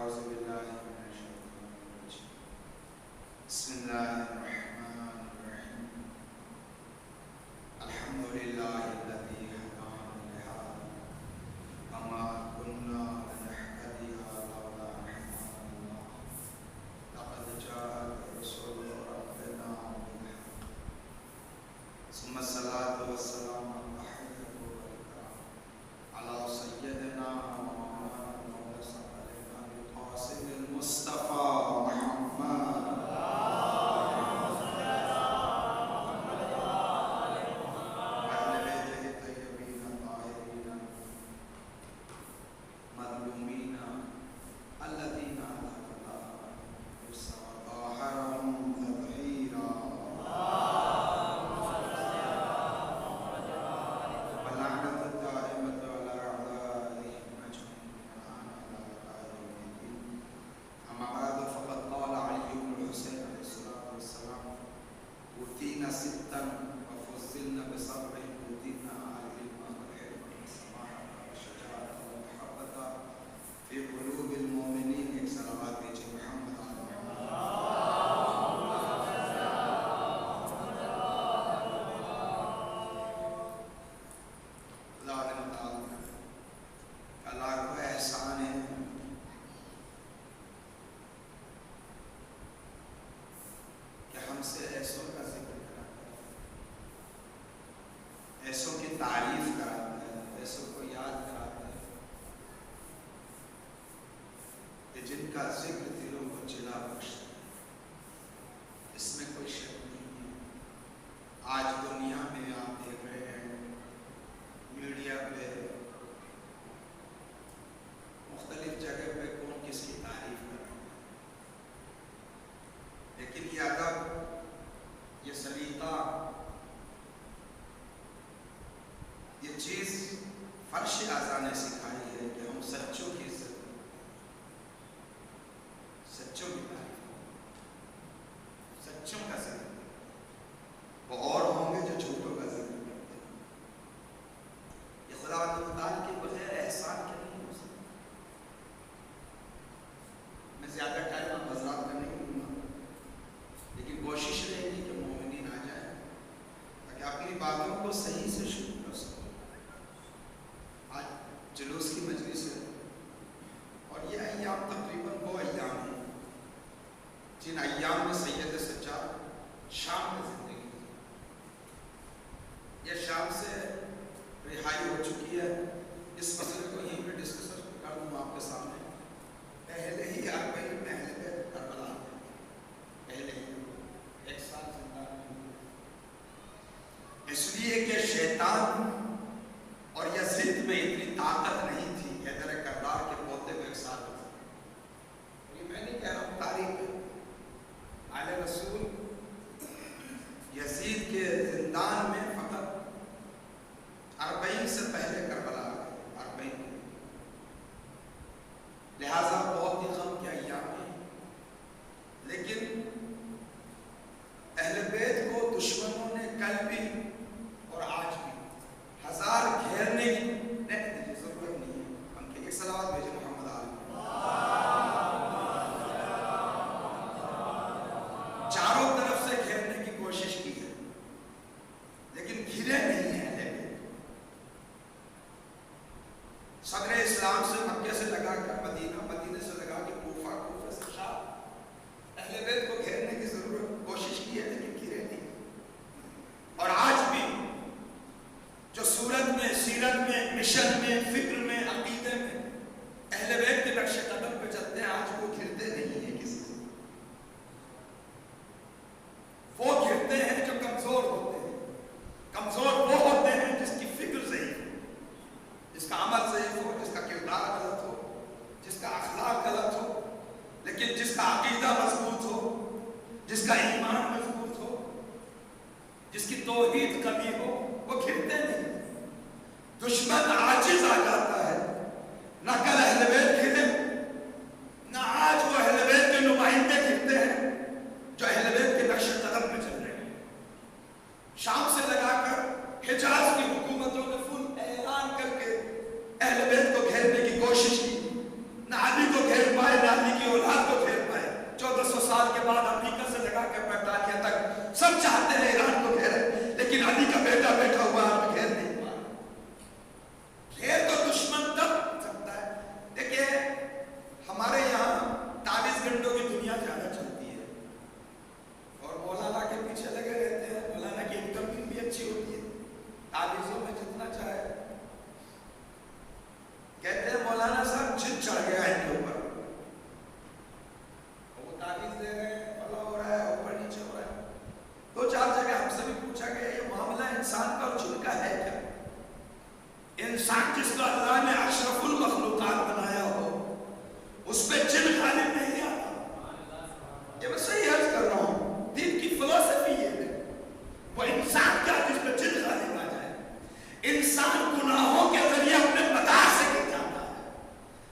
أعوذ بالله من الشيطان الرجيم. بسم الله الرحمن الرحيم. الحمد لله الذي هدانا لهذا وما كنا لنهتدي لولا أن هدانا الله. لقد جاءت رسل ربنا بالحق. ثم الصلاة والسلام على سيدنا مصطفى محمد وأهل بيته الطيبين الطاهرين المظلومين الذين طهرهم تطهيرا واللعنة الدائمة على أعدائهم أجمعين أما بعد فقد قال علي بن الحسين عليه الصلاة والسلام: أوتينا ستا وفضلنا بسبع، أوتينا العلم والحلم والسماحة والشجاعة والمحبة في قلوب المؤمنين. ایک صلوات بھیجے محمد علیہ اللہ کو احسان ہے کہ ہم سے ایسوں کا ذکر کراتا ہے، ایسوں کی تعریف کراتا ہے، ایسوں کو یاد کراتا ہے کہ جن کا ذکر دلوں کو جلا بخشتا ہے۔ اس میں کوئی شک نہیں ہے۔ آج دنیا میں آپ دیکھ رہے ہیں میڈیا پہ مختلف جگہ پہ کون کس کی تعریف کر رہا ہے، لیکن یہ ادب، یہ سلیقہ، یہ چیز فرش اعضاء نے سکھائی ہے کہ ہم سچوں کی عزت کریں، سچوں کی تعریف کریں، سچوں کا ذکر کریں۔ وہ اور ہوں گے جو جھوٹوں کا ذکر کرتے ہیں۔ یہ خدا تعالیٰ کے بغیر احسان کے نہیں ہو سکتا۔ میں زیادہ ٹائم میں وضاحت کرنے کی دوں گا، لیکن کوشش رہے گی کہ مومنین آ جائیں تاکہ اپنی باتوں کو صحیح سے شروع کر سکیں۔ آج جلوس کی مجلس ہے اور یہ ایام تقریباً وہ ایام ہیں جن ایام میں سید سجاد شام میں زندگی کی۔ یہ شام سے رہائی ہو چکی ہے۔ اس مسئلے کو یہیں پہ ڈسکس کر دوں آپ کے سامنے۔ پہلے ہی اربعین میں اہل بیت کربلا میں پہلے ہی 1 سال زندہ رہے، اس لیے کہ شیطان اور یزید میں اتنی طاقت نہیں تھی حیدر کرار کے پوتے کو 1 سال میں۔ یہ میں نہیں کہہ رہا ہوں، تاریخ ہے۔ آل رسول یزید کے زندان میں فقط 40 سے پہلے کربلا آ گئے، 40۔ لہذا بہت ہی غم کے ایام ہیں، لیکن اہل بیت کو دشمنوں نے کل بھی اور آج بھی 1000 گھیرنے کی ضرورت نہیں ہے۔ ہم کے ایک صلوات بھیجے محمد علیہ، چاروں طرف سے گھیرنے کی کوشش کی ہے لیکن گھرے نہیں ہیں اہل بیت۔ صدر اسلام سے مکے سے لگا کر مدینہ، مدینے سے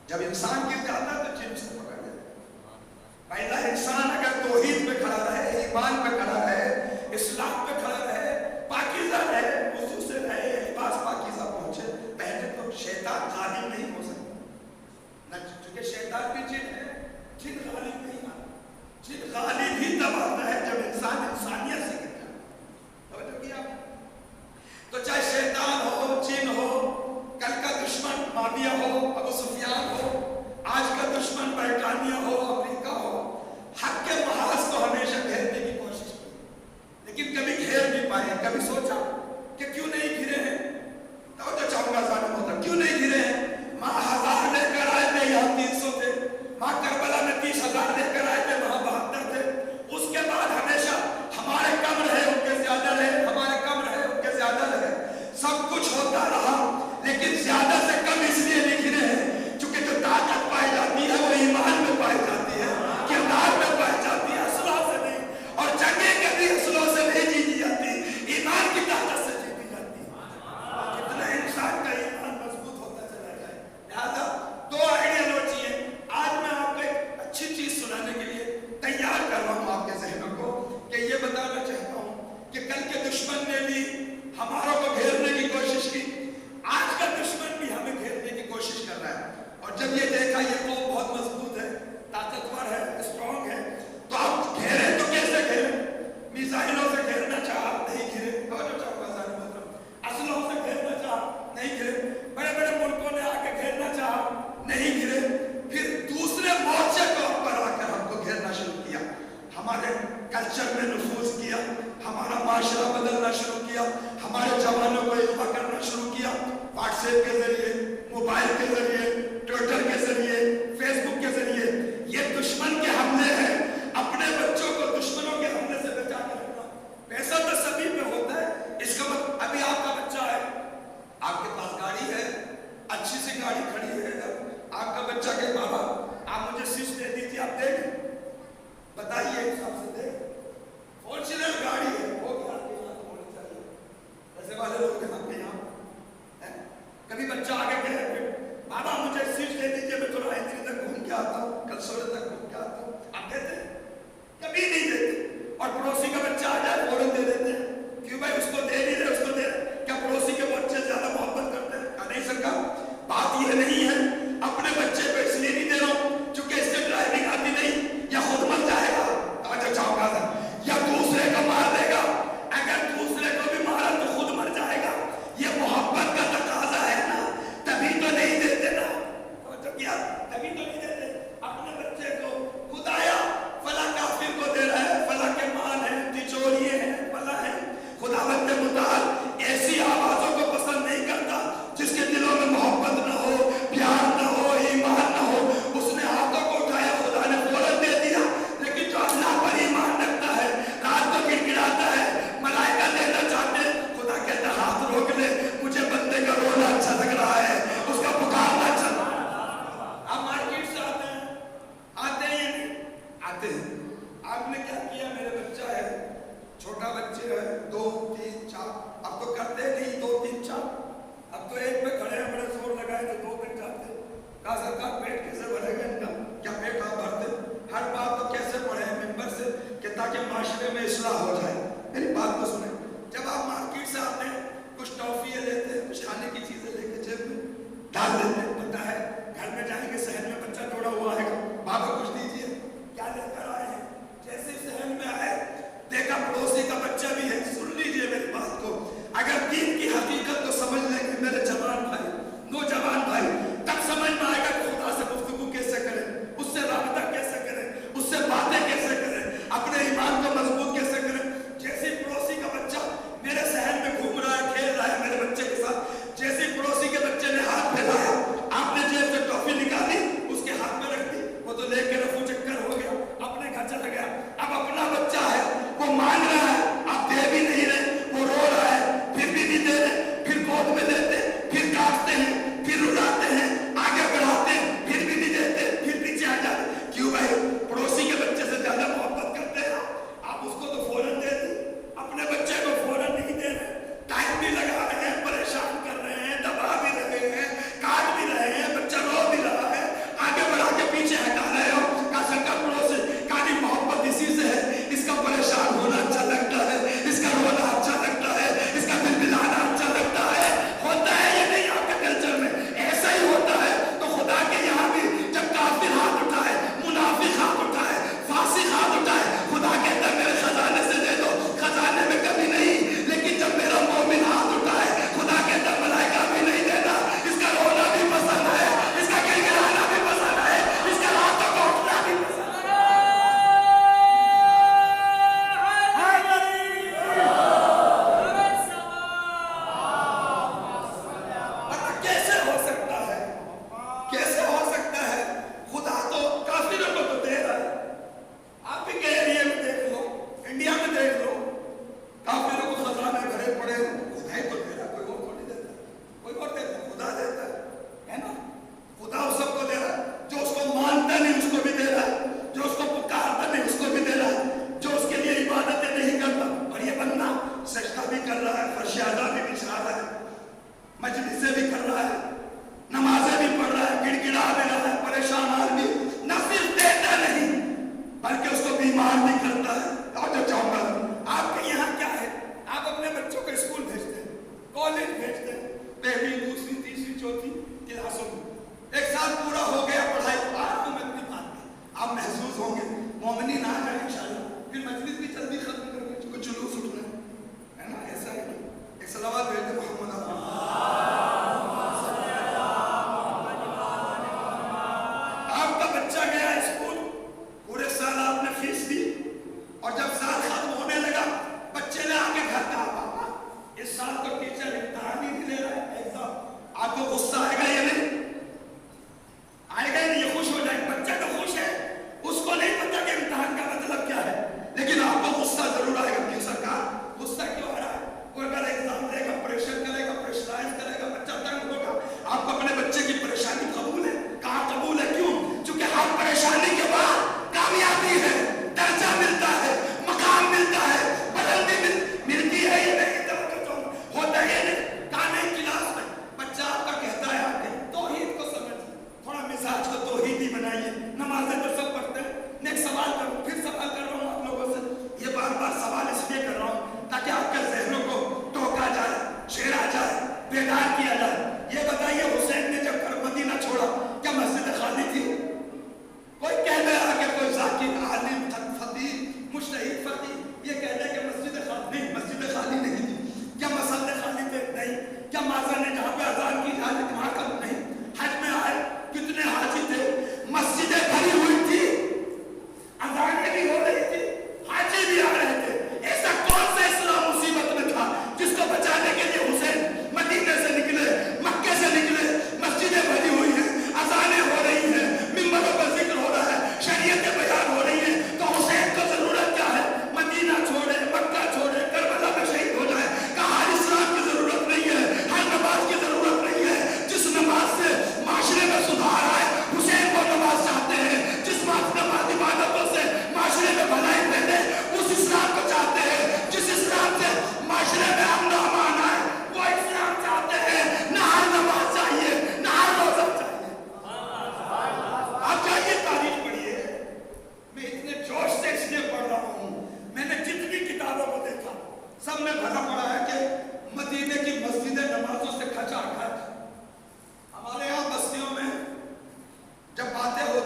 جب انسان گر جاتا ہے تو جن سے پکڑ جاتا ہے۔ پہلا انسان اگر توحید پہ کھڑا رہے، ایمان پہ کھڑا رہے، اسلام پہ کھڑا رہے، پاکیزہ رہے، وضو سے رہے، لباس پاکیزہ پہنچے، پہلے تو شیطان غالب نہیں ہو سکتا نہ، چونکہ شیطان بھی جن ہے، جن غالب نہیں آتا، جن غالب ہی تب آتا ہے جب انسان انسانیت سے گر جاتا ہے۔ توجہ کیا؟ تو چاہے شیطان ہو، جن ہو، کل کا دشمن معاویہ ہو، ابو سفیان ہو، آج کا دشمن برطانیہ ہو، امریکہ ہو، حق کے محاذ کو ہمیشہ گھیرنے کی کوشش کی، لیکن کبھی گھیر نہیں پائے۔ کبھی سوچا کہ کیوں نہیں گھرے ہیں؟ توجہ چاہوں گا ظالم ہوتا، کیوں نہیں گھرے ہیں؟ ماں 1000 لے کر آئے تھے، یہاں 300 تھے۔ ماں کربلا میں 30,000 لے کر آئے تھے، وہاں 72 تھے۔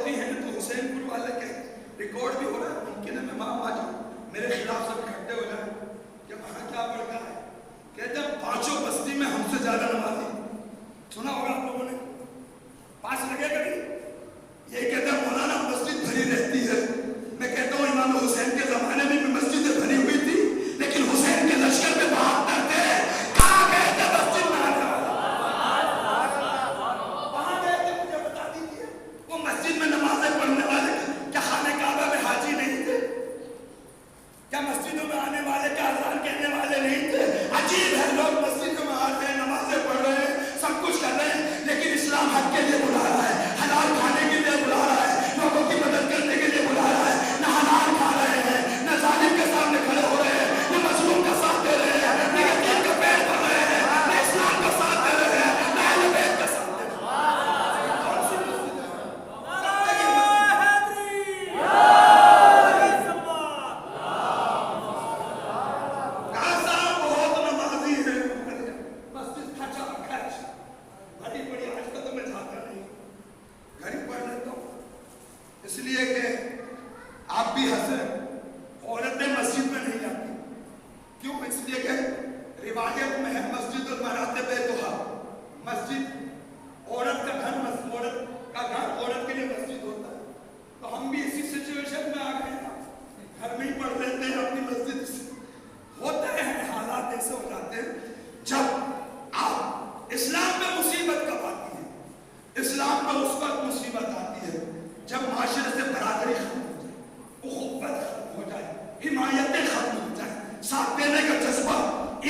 होती हैं तो हुसैनपुर वाले के रिकॉर्ड भी हो रहा है, मुमकिन है मैं वहां आ जाऊं, मेरे खिलाफ सब इकट्ठे हो जाए कि वहां क्या पढ़ता है, कहते हैं पांचों बस्ती में हमसे ज्यादा नमाजी, सुना होगा आप लोगों ने, पास लगेगा नहीं, ये कहते हैं मौलाना मस्जिद भरी रहती है। मैं कहता हूँ इमाम हुसैन के जमाने में भी मस्जिदें भरी हुई थी, लेकिन हुसैन के लश्कर में 72 थे, कहाँ गए थे मस्जिद में आने वाले, कहाँ गए थे मुझे बता दीजिए। वो मस्जिद में नमाजें पढ़ने वाले क्या खाने काबा में हाजी नहीं थे, क्या मस्जिदों में आने वाले क्या अज़ान कहने वाले नहीं थे। अजीब है, लोग मस्जिदों में आ रहे हैं, नमाजें पढ़ रहे हैं, सब कुछ कर रहे हैं, लेकिन इस्लाम हक के लिए बुला रहा है, हलाल खाने के लिए बुला रहा है, लोगों की मदद करने के लिए बुला रहा है। न हलाल खा रहे हैं, न जालिम के सामने खड़े हो रहे हैं, न मजलूम का साथ दे रहे हैं, न यतीम का पैर पड़ रहे हैं, न इस्लाम का साथ दे रहे हैं, न अहले बैत का साथ दे रहे हैं। कौन सी मस्जिद है? बहुत नमाजी है, मस्जिद खचा खच बड़ी बड़ी, आजकल तो मैं जाता नहीं, घर ही पढ़ लेता हूँ, इसलिए कि आप भी हंसे, औरतें मस्जिद में नहीं जाती, क्यों? इसलिए कि रिवायत में है मस्जिद मराते बेतुहा, मस्जिद औरत का घर, औरत का घर औरत के लिए मस्जिद होता है। तो हम भी इसी सिचुएशन में आ गए ना, घर में ही पढ़ लेते हैं अपनी मस्जिद से। होते हैं हालात ऐसे हो जाते हैं, जब आप इस्लाम में मुसीबत कब आती है? इस्लाम में उस वक्त मुसीबत आती है जब माशरे से बरादरी खत्म हो जाए, उखुव्वत खत्म हो जाए, हिमायतें खत्म हो जाए, साथ देने का जज्बा,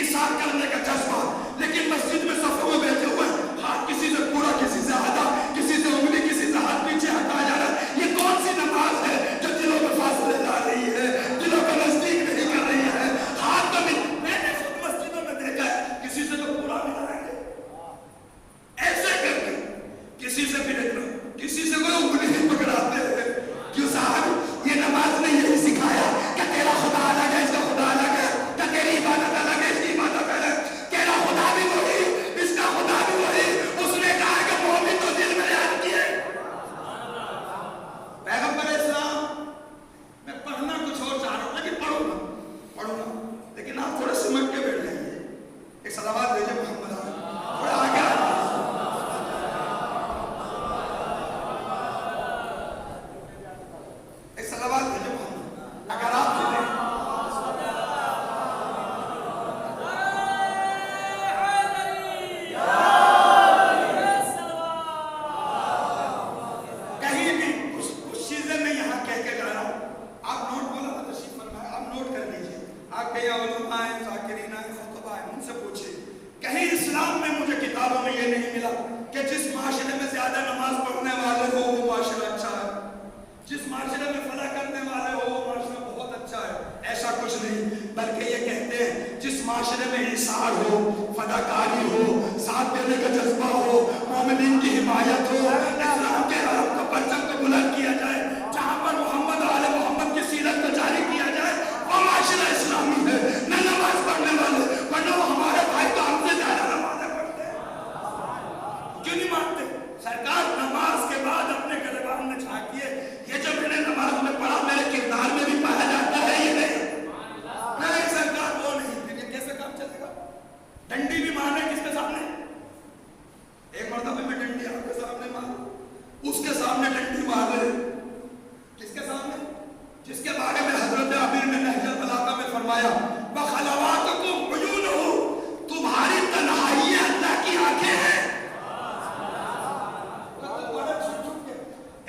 ईसार करने का जज्बा। लेकिन मस्जिद में सफों में बैठे हुए हाथ किसी से पूरा, किसी से आधा, किसी से उंगली, किसी से हाथ पीछे हटाया जा रहा है, ये कौन सी नमाज है जो दिलों में फासले ला रही है, दिलों को नजदीक नहीं कर रही है? हाथ तो मैंने खुद मस्जिदों में देखा है, किसी से तो पूरा मिलाएंगे ऐसे करके, किसी से भी देखना, किसी से कोई उंगली नहीं पकड़ाते हैं। क्यों साहब, ये नमाज ने यही सिखाया कि तेरा खुदा अलग है, इसका खुदा अलग है, कि तेरी इबादत अलग है, इसकी इबादत अलग है, तेरा खुदा भी वही, इसका खुदा भी वही। उसने कहा कि मोमिन तो दिल में याद किए। पैगंबर इस्लाम, मैं पढ़ना कुछ और चाह रहा हूँ, लेकिन पढ़ूंगा, लेकिन आप थोड़ा सिमट के बैठ जाइए, एक सलावत भेजे मोहम्मद, थोड़ा आगे सलावत भेजे मोहम्मद, अगर आप कहीं भी कुछ चीजें मैं यहाँ कह के जा रहा हूँ, आप नोट बोला तो तशरीफ फरमाए, आप नोट कर लीजिए, आप कहीं उलमा हैं, ज़ाकिरीन हैं, खुतबा हैं, उनसे पूछिए। कहीं इस्लाम में मुझे किताबों में ये नहीं मिला कि जिस माशरे में ज्यादा नमाज पढ़ने वाले हो वो माशरा अच्छा है, जिस माशरे में फला करने वाले हो वो माशरा बहुत अच्छा है, ऐसा कुछ नहीं। बल्कि ये कहते हैं जिस माशरे में इंसार हो, फदाकारी हो, साथ देने का जज्बा हो, मोमिनीन की हिमायत हो, इस्लाम के अरब का परचम को बुलंद किया जाए, जहाँ पर मोहम्मद आले मोहम्मद की सीरत को जारी किया जाए, वो माशरा इस्लामी है। न नमाज पढ़ने वाले, वरना वो हमारे भाई तो हमसे ज्यादा नमाज़ें पढ़ते हैं, क्यों नहीं मानते? सरकार नमाज के बाद अपने गलबान में झांकिए, ये जो मैंने नमाज में पढ़ा मेरे किरदार में भी पाया जाता है, ये नहीं सरकार वो नहीं, फिर ये कैसे काम चलेगा? डंडी भी मारने किसके सामने? एक मर्तबा में डंडी आपके सामने मार, उसके सामने डंडी मार रहे, किसके सामने? जिसके बारे में हजरत अमीर ने नहजुल बलागा में फरमाया, बखलवातुकुम उयूनुहु, तुम्हारी तन्हाई अल्लाह की आंखें हैं।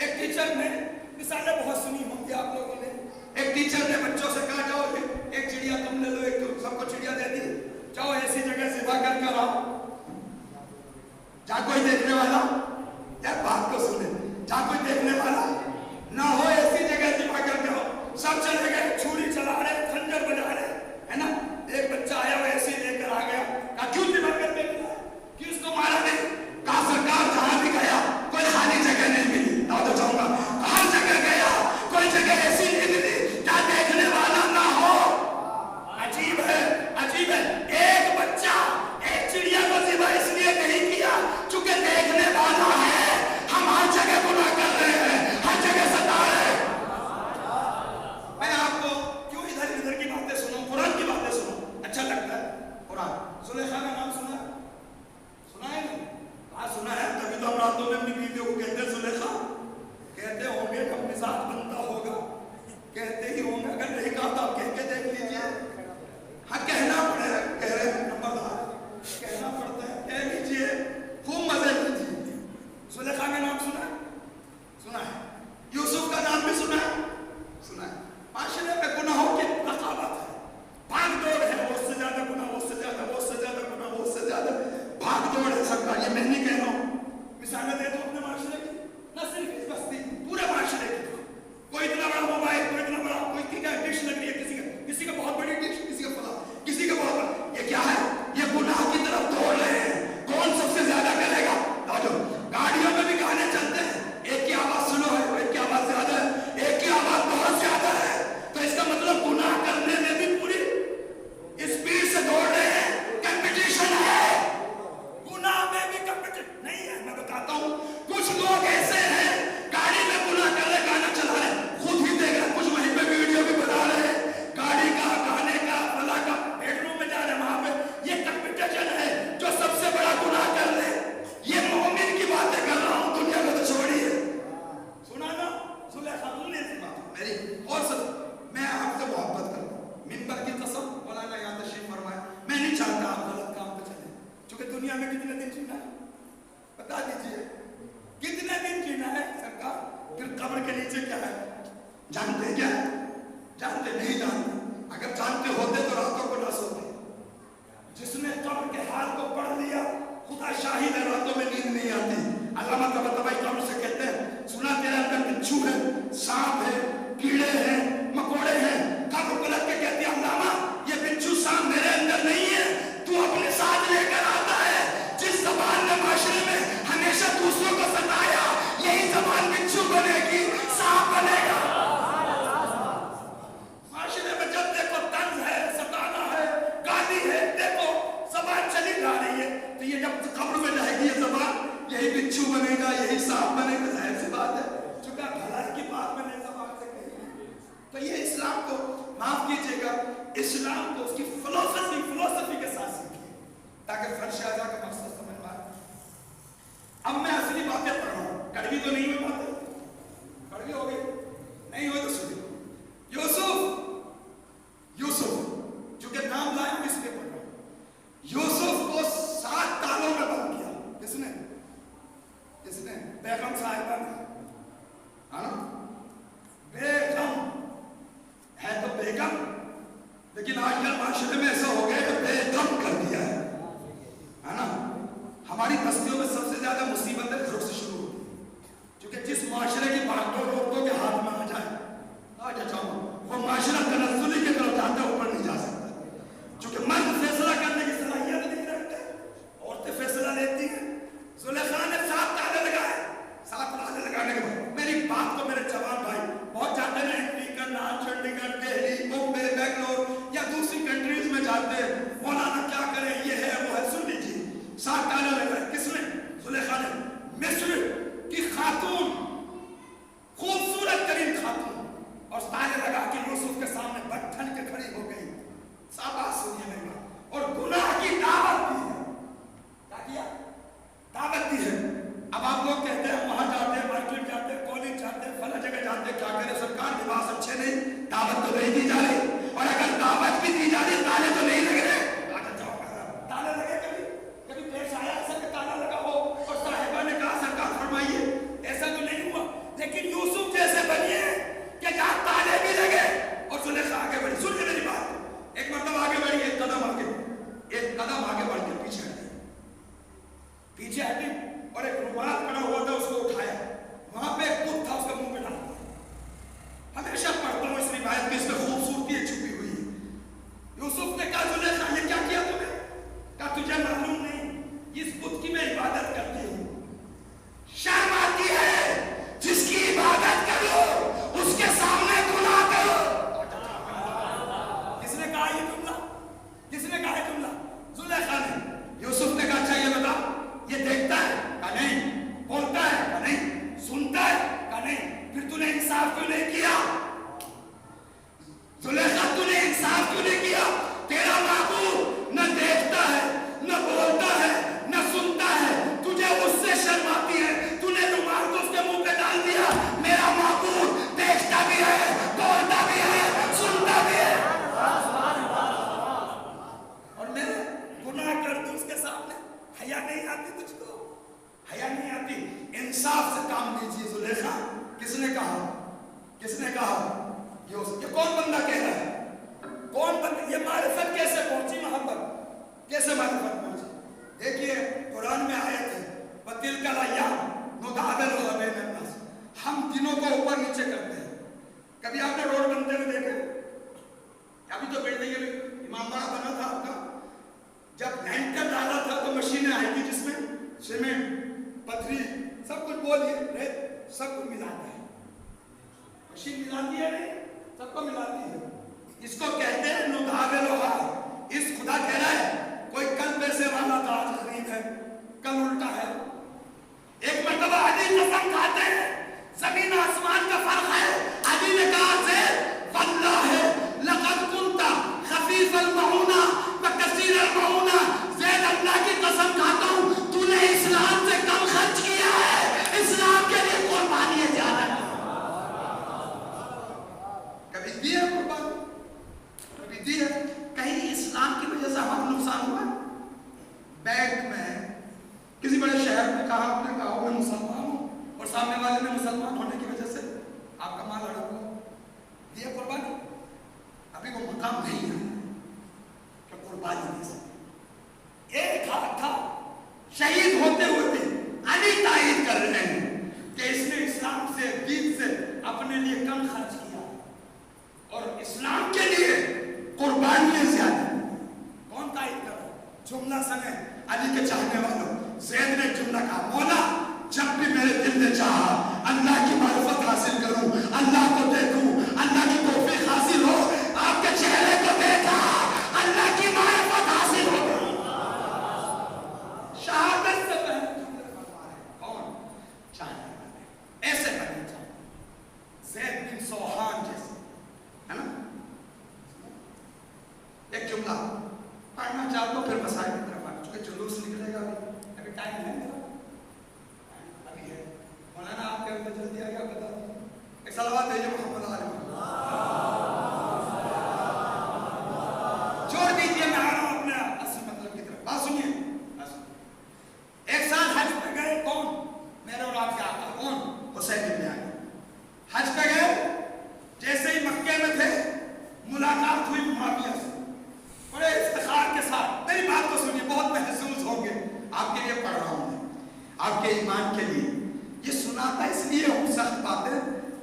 एक टीचर ने, मिसालें बहुत सुनी होंगी आप लोगों ने, एक टीचर ने बच्चों से कहा जाओ एक चिड़िया तुम ले लो, एक तुम, सबको चिड़िया दे दी, जाओ ऐसी जगह ज़िबा कर आओ, जहाँ कोई देखने वाला, यार बात को सुने, जहाँ कोई देखने वाला ना हो, ऐसी जगह ज़िबा कर आओ। सब चले गए, छुरी चला रहे, खंजर बजा रहे, है ना? एक बच्चा आया वो ऐसे लेकर आ गया, कहा क्यों ज़िबा करके मिला, क्यों इसको मारा नहीं? कहा सरकार जहाँ भी गया कोई खाली जगह नहीं मिली, तो जाऊंगा, हर जगह गया कोई जगह ऐसी नहीं मिली क्या देखने वाला ना हो। अजीब है, अजीब है। एक बच्चा एक चिड़िया को ज़िबा इसलिए नहीं किया चूंकि देखने वाला اور سب میں آپ سے محبت کرتا ہوں، منبر کی قسم، مولانا یہاں تشریف فرمائے، میں نہیں چاہتا آپ غلط کام پہ چلیں، چونکہ دنیا میں کتنے دن جینا ہے بتا دیجئے، کتنے دن جینا ہے سرکار؟ پھر قبر کے نیچے کیا ہے جانتے کیا ہے؟ جانتے نہیں جانتے، اگر جانتے ہوتے تو راتوں کو نہ سوتے. جس نے قبر کے حال کو پڑھ لیا خدا شاہد ہے راتوں میں نیند نہیں آتی. علامہ طباطبائی قبر سے کہتے ہیں سنا تیرے اندر بچھو ہے، سانپ ہے، کیڑے ہیں، مکوڑے ہیں. قبر پلٹ کے کہتی ہے علامہ یہ بچھو سانپ میرے اندر نہیں ہے، تو اپنے ساتھ لے کر آتا ہے. جس زبان نے معاشرے میں ہمیشہ دوسروں کو ستایا یہی زبان بچھو بنے گی، سانپ بنے گا. معاشرے میں جب دیکھو طنز ہے، ستانا ہے، گالی ہے، دیکھو زبان چلی جا رہی ہے، تو یہ جب قبر میں جائے گی یہ زبان یہی بچھو بنے گا، یہی سانپ بنے گا. ظاہر سی بات ہے چونکہ بھلائی کی بات میں نے زبان سے کہی. تو یہ اسلام کو معاف کیجئے گا، اسلام کو اس کی فلسفی کے ساتھ سیکھیے تاکہ فرش اعضاء کا مقصد سمجھ میں آئے. اب میں اصلی باتیں پڑھ رہا ہوں، کڑوی تو نہیں ہوئی باتیں، کڑوی ہو گئی نہیں ہوئی تو سنی. یوسف چونکہ نام لائے کس نے پڑھا، یوسف کو 7 تالوں میں بند کیا. کس نے؟ بیگم صاحبہ نے. بیگم ہے تو بیگم، لیکن آج کل معاشرے میں ایسا ہو گیا کہ بیگم کر دیا ہے نا. ہماری بستیوں میں سب سے زیادہ مصیبتیں گھروں سے شروع ہوتی ہیں، کیونکہ جس معاشرے کی بھاگدوڑ عورتوں کے ہاتھ میں آ جائے وہ معاشرہ تنزلی کی طرف جاتا ہے، اوپر نہیں جا سکتا. چونکہ مرد فیصلہ کرنے کی صلاحیت نہیں رکھتے، عورتیں فیصلہ لیتی ہیں. زلیخا نے 7 تالے لگائے. 7 تالے لگانے کے بعد میری بات کو میرے جوان بھائی بہت جاتے ہیں امریکہ، چنڈی گڑھ، دہلی، ممبئی، بنگلور یا دوسری کنٹریز میں جاتے ہیں، مولانا کیا کریں یہ ہے وہ ہے. سن لیجیے 7 تالے لگائے. کس نے؟ زلیخا نے. مصر کی خاتون، خوبصورت ترین خاتون، اور تالے لگا کے یوسف کے سامنے بٹھن کے کھڑی ہو گئی. شاباش سنیے میری بات. اور گناہ کی دعوت دی ہے. کیا کیا؟ دعوت دی ہے. اب آپ لوگ کہتے ہیں وہاں جاتے ہیں، مارکیٹ جاتے ہیں، کالج جاتے ہیں، فلاں جگہ جاتے ہیں، کیا کریں سرکار لباس اچھے نہیں، دعوت تو نہیں دی جا رہی، اور اگر دعوت بھی دی جا رہی تالے تو نہیں لگ رہے. تالے لگے کبھی پیش آیا ایسا کہ تالا لگا ہو اور صاحبہ نے کہا سرکار فرمائیے؟ ایسا تو نہیں ہوا. لیکن یوسف جیسے بنیے کہ جہاں تالے بھی لگے اور زلیخا آگے بڑھی. سنیے میری بات، ایک مرتبہ آگے بڑھی، ایک قدم آگے بڑھ کے پیچھے ہٹی اور ایک رومال پڑا ہوا تھا اس کو اٹھایا. وہاں پہ ایک بت تھا، اس کا منہ پہ ڈال دیا. ہمیشہ پڑھتا ہوں اس روایت کی، اس میں خوبصورتی چھپی ہوئی ہے. یوسف نے کہا زلیخا یہ کیا کیا تم نے؟ کہا تجھے معلوم نہیں اس بت کی میں عبادت کرتی ہوں. شرم آتی ہے جس کی عبادت کرو اس کے سامنے گناہ کرو. کس نے کہا یہ جملہ؟ کس نے کہا یہ جملہ؟ زلیخا نے. یوسف نے کہا اچھا یہ بتا یہ دیکھتا ہے؟ کہا نہیں. بولتا ہے؟ کہا نہیں. سنتا ہے؟ کہا نہیں. پھر تو نے انصاف کیوں نہیں کیا؟ زلیخا تو نے انصاف کیوں نہیں کیا؟ تیرا معبود نہ دیکھتا ہے، نہ بولتا ہے، نہ سنتا ہے، تجھے اس سے شرم آتی ہے، تو نے رومال کو اس کے منہ پہ ڈال دیا. میرا معبود دیکھتا بھی ہے، بولتا بھی ہے، سنتا بھی ہے، اور میں گناہ کر دوں اس کے سامنے. حیا نہیں آتی تجھ کو؟ حیا نہیں آتی؟ انصاف سے کام لیجیے زلیخا. کس نے کہا؟ کس نے کہا؟ یہ کون بندہ کہہ رہا ہے؟ کون بندہ؟ یہ معرفت کیسے پہنچی؟ محبت کیسے معرفت پہنچی؟ دیکھیے قرآن میں آیت ہے وَتِلْكَ الْأَيَّامُ نُدَاوِلُهَا بَيْنَ النَّاسِ. ہم دنوں کو اوپر نیچے کرتے ہیں. کبھی آپ نے روڈ بنتے ہوئے دیکھے؟ ابھی تو بلڈنگ امام باڑہ بنا تھا آپ کا، جب لینٹر ڈالا تھا تو مشینیں آئی تھی جس میں سیمنٹ، پتھری، سب کچھ بولیے ریت سب کچھ ملاتا ہے. مشین ملاتی ہے نہیں، سب کو ملاتی ہے. اس کو کہتے ہیں نُدَاوِلُهَا. اس خدا کہہ رہا ہے کوئی کل پیسے والا تھا آج غریب ہے، کل الٹا ہے. ایک مرتبہ علی قسم کھاتے ہیں زمین آسمان کا فرق ہے. علی نے کہا سے واللہ لقد كنت خفیف المعونہ وکثیر المعونہ. زید اللہ کی قسم کھاتا ہوں تو نے اسلام سے کم خرچ کیا ہے، اسلام کے لیے قربانی زیادہ. सने अली के चाहने वालों, ज़ैद ने जुमला कहा, मौला जब भी मेरे दिल ने चाहा अल्लाह की मारिफत हासिल करूं, अल्लाह को देखूं, अल्लाह की तौफीक हासिल हो, आपके चेहरे को देखा, अल्लाह की मारिफत हासिल हो गई। शहादत से पहले कौन चाहने वाले ऐसे बनना चाहिए, ज़ैद बिन सोहान जैसे, है ना। एक जुमला पढ़ना चाहता हूँ, फिर मसाइल की तरफ आना, चूंकि जुलूस निकलेगा अभी टाइम है मेरा, अभी है। मौलाना आप क्या जल्दी आ गया बता दीजिए, एक सलावत भेजिए मोहम्मद आले, छोड़ दीजिए, मैं आ रहा हूँ अपने असल मतलब की तरफ। बात सुनिए, एक साल हज पे गए, कौन, मेरे और आपके आका कौन, हुसैन इब्न अली हज पे गए। जैसे ही मक्के में थे मुलाकात हुई मुआविया से, बड़े इफ्तिखार के साथ। मेरी बात को सुनिए, बहुत महसूस होंगे, आपके लिए पढ़ रहा हूँ, आपके ईमान के लिए। ये सुनाता इसलिए हूँ सख्त बातें,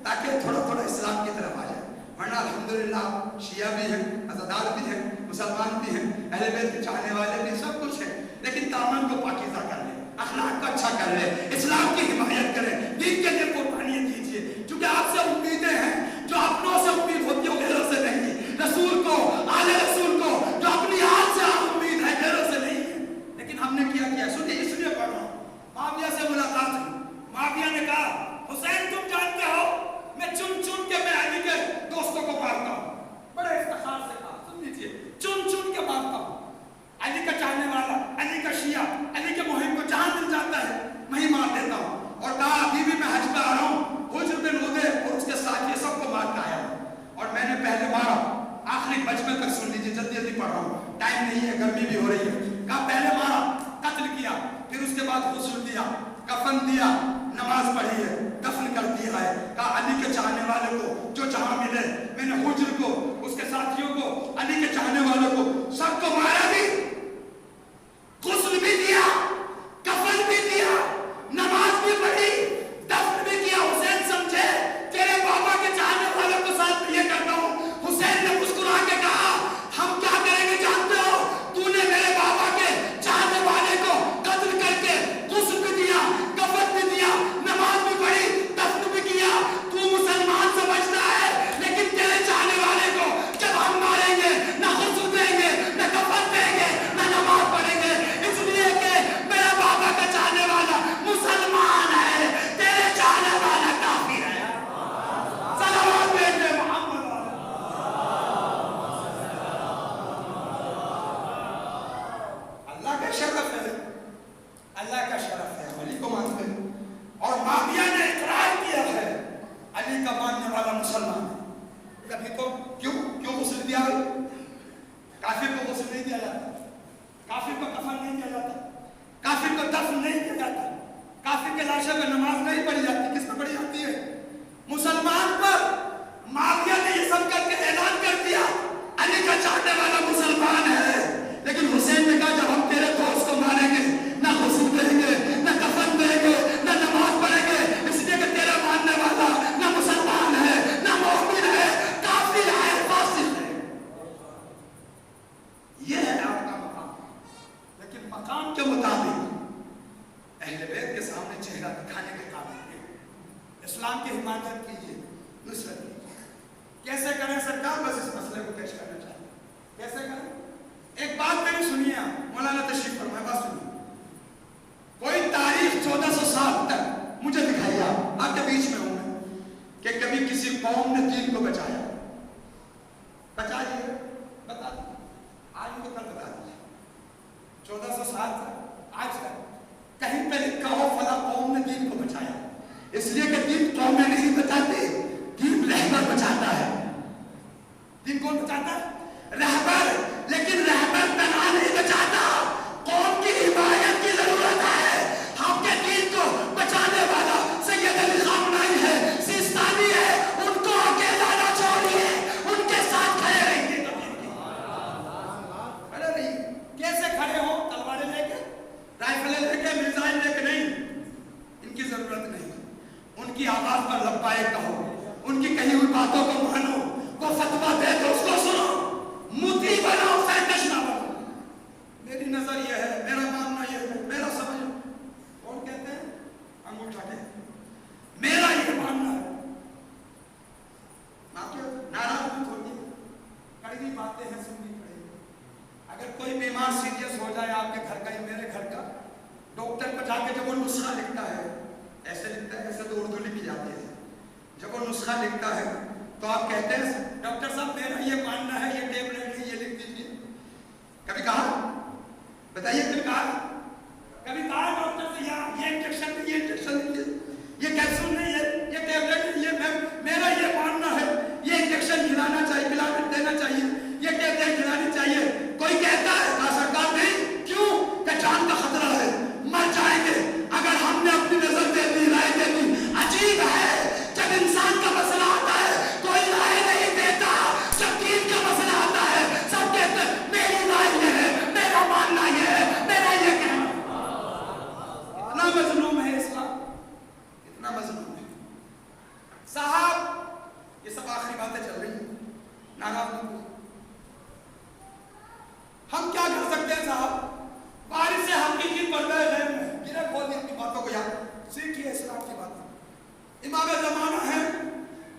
ताकि थोड़ा थोड़ा इस्लाम की तरफ आ जाए, वरना अल्हम्दुलिल्लाह शिया भी हैं, अज़ादार भी हैं, मुसलमान भी हैं, अहले बैत के चाहने वाले भी, सब कुछ है, लेकिन दामन को पाकीज़ा कर ले, अखलाक को अच्छा कर ले, इस्लाम की हिमायत करें, दीन के लिए कुर्बानियाँ दीजिए। क्योंकि आपसे उम्मीदें हैं जो अपनों से उम्मीद होती है, गैरों से नहीं। रसूल को, आले रसूल को जो अपनी आल से आप उम्मीद है, गैरों से नहीं है। लेकिन हमने क्या किया, सुनिए, इसलिए पढ़ रहा हूँ। मुआविया से मुलाकात हुई, मुआविया ने कहा, हुसैन तुम जानते हो मैं चुन चुन के मैं अली के दोस्तों को मारता हूँ। बड़े इफ्तिखार से कहा, सुन लीजिए, चुन चुन के मारता हूँ। अली का चाहने वाला, अली का शिया, अली के मुहिब को जहां मिल जाता है मैं ही मार देता हूँ। और कहा अभी भी मैं हज पे आ रहा हूँ, हुज्र बिन उदय और उसके साथ ये सबको मार के आया हूँ, और मैंने पहले मारा, आखिरी बचपन तक सुन लीजिए, जल्दी जल्दी पढ़ रहा हूँ, टाइम नहीं है, गर्मी भी हो रही है। कहा पहले मारा, कत्ल किया, फिर उसके बाद गुस्ल दिया, कफन दिया, नमाज पढ़ी है, दफन कर दिया है। कहा अली के चाहने वाले को जो जहां मिले, मैंने हुज्र को, उसके साथियों को, अली के चाहने वालों को सबको मारा भी, गुस्ल भी दिया, कफन भी दिया, नमाज भी पढ़ी, दफन भी किया। हुसैन समझे तेरे बाबा के चाहने वालों को साथ ये करता हूं। हुसैन ने मुस्कुरा के कहा, हम क्या करेंगे जानते हो, तूने मेरे बाबा के चाहने वाले को कत्ल करके गुस्ल भी दिया, कफन भी दिया, नमाज भी पढ़ी, दफन भी किया, तू मुसलमान समझता है, लेकिन तेरे चाहने वाले को जब हम मारेंगे ना गुस्ल देंगे, ना कफन देंगे, ना नमाज पढ़ेंगे, इसलिए कि मेरा बाबा का चाहने वाला मुसलमान है, तेरे चाहने वाला काफिर है। सलावत भेजिए मोहम्मद। अल्लाह का शरफ है, अल्लाह का शरफ है, अली को मानते हैं। और मुआविया ने इकरार किया है अली का मानने वाला मुसलमान है। कभी तो क्यों क्यों गुस्ल दिया भाई, काफिर को गुस्ल नहीं दिया जाता, काफिर को कफन नहीं दिया जाता, काफिर को दफन नहीं किया जाता, काफिर के लाशों में नमाज नहीं पढ़ी जाती, किस पर पढ़ी जाती है, मुसलमान पर। मुआविया ने ये सब करके ऐलान कर दिया अली का चाहने वाला मुसलमान है। लेकिन हुसैन ने कहा जब हम तेरे दोस्त को मारेंगे ना गुस्ल देंगे, ना कफन देंगे, ना नमाज पढ़ेंगे, इसलिए कि तेरा मानने वाला ना मुसलमान है, ना मोमिन है, काफिर है, फासिक है। ये है आपका मकाम। लेकिन मकाम के मुताबिक अहले बैत के सामने चेहरा दिखाने के काबिल है। इस्लाम की हिमायत कीजिए, नुसरत कीजिए। कैसे करें सरकार, बस इस मसले को पेश करना चाहिए। कैसे करें, एक बात मेरी सुनिए, मौलाना तशरीफ फरमाए, बात सुनिए। कोई तारीख 1407 तक मुझे दिखाइए, आपके बीच में हूं मैं, कि कभी किसी कौम ने दीन को बचाया। बचाइए, बता दीजिए, आज को कल बता दीजिए। 1407 तक आज तक कहीं पे लिखा हो फला कौम ने दीन को बचाया, इसलिए कि दीन कौमें नहीं बचाती, दीन रहबर बचाता है। दीन कौन बचाता है? रहबर। लेकिन रहबर तना नहीं बचाता, कौम की हिमायत की जरूरत है। आपके दीन को बचाने वाला सैयद अली खामनाई है, सिस्तानी है, उनको अकेला ना छोड़िए। بیمار سیریس ہو جائے آپ کے گھر کا یا میرے گھر کا, ڈاکٹر کو جا کے جب وہ نسخہ لکھتا ہے, ایسے لکھتا ہے, ایسے تو اردو لکھی جاتی ہے, جب وہ نسخہ لکھتا ہے تو آپ کہتے ہیں ڈاکٹر صاحب میرا یہ ماننا ہے, یہ ٹیبلٹ ہے, یہ لکھ دیجیے. کبھی کہا, بتائیے کبھی کہا ڈاکٹر سے یہ انجیکشن نہیں, یہ انجیکشن نہیں, یہ کیپسول نہیں ہے, یہ ٹیبلٹ نہیں ہے, میرا یہ ماننا ہے یہ انجیکشن کھلانا چاہیے, پلانا دینا چاہیے, یہ ٹیبلٹ کھلانی چاہیے. کوئی کہتا ہے کہا سرکار نہیں, کیوں کہ جان کا خطرہ ہے, مر جائیں گے اگر ہم نے اپنی نظر دے دی, رائے دے دی. عجیب ہے جب انسان کا مسئلہ آتا ہے کوئی رائے نہیں دیتا, جب دین کا مسئلہ آتا ہے سب کہتے ہیں میری رائے یہ ہے, میرا ماننا یہ ہے, میرا یہ کہنا. اتنا مظلوم ہے اسلام, اتنا مظلوم ہے صاحب. یہ سب آخری باتیں چل رہی ہیں, ناراض مت ہوئے. ہم کیا کر سکتے ہیں صاحب, بارش سے ہم کی پڑ گئے ذہن میں, گرے کھول دی اپنی باتوں کو یاد سیکھیے اسلام کی باتیں. امام زمانہ ہے,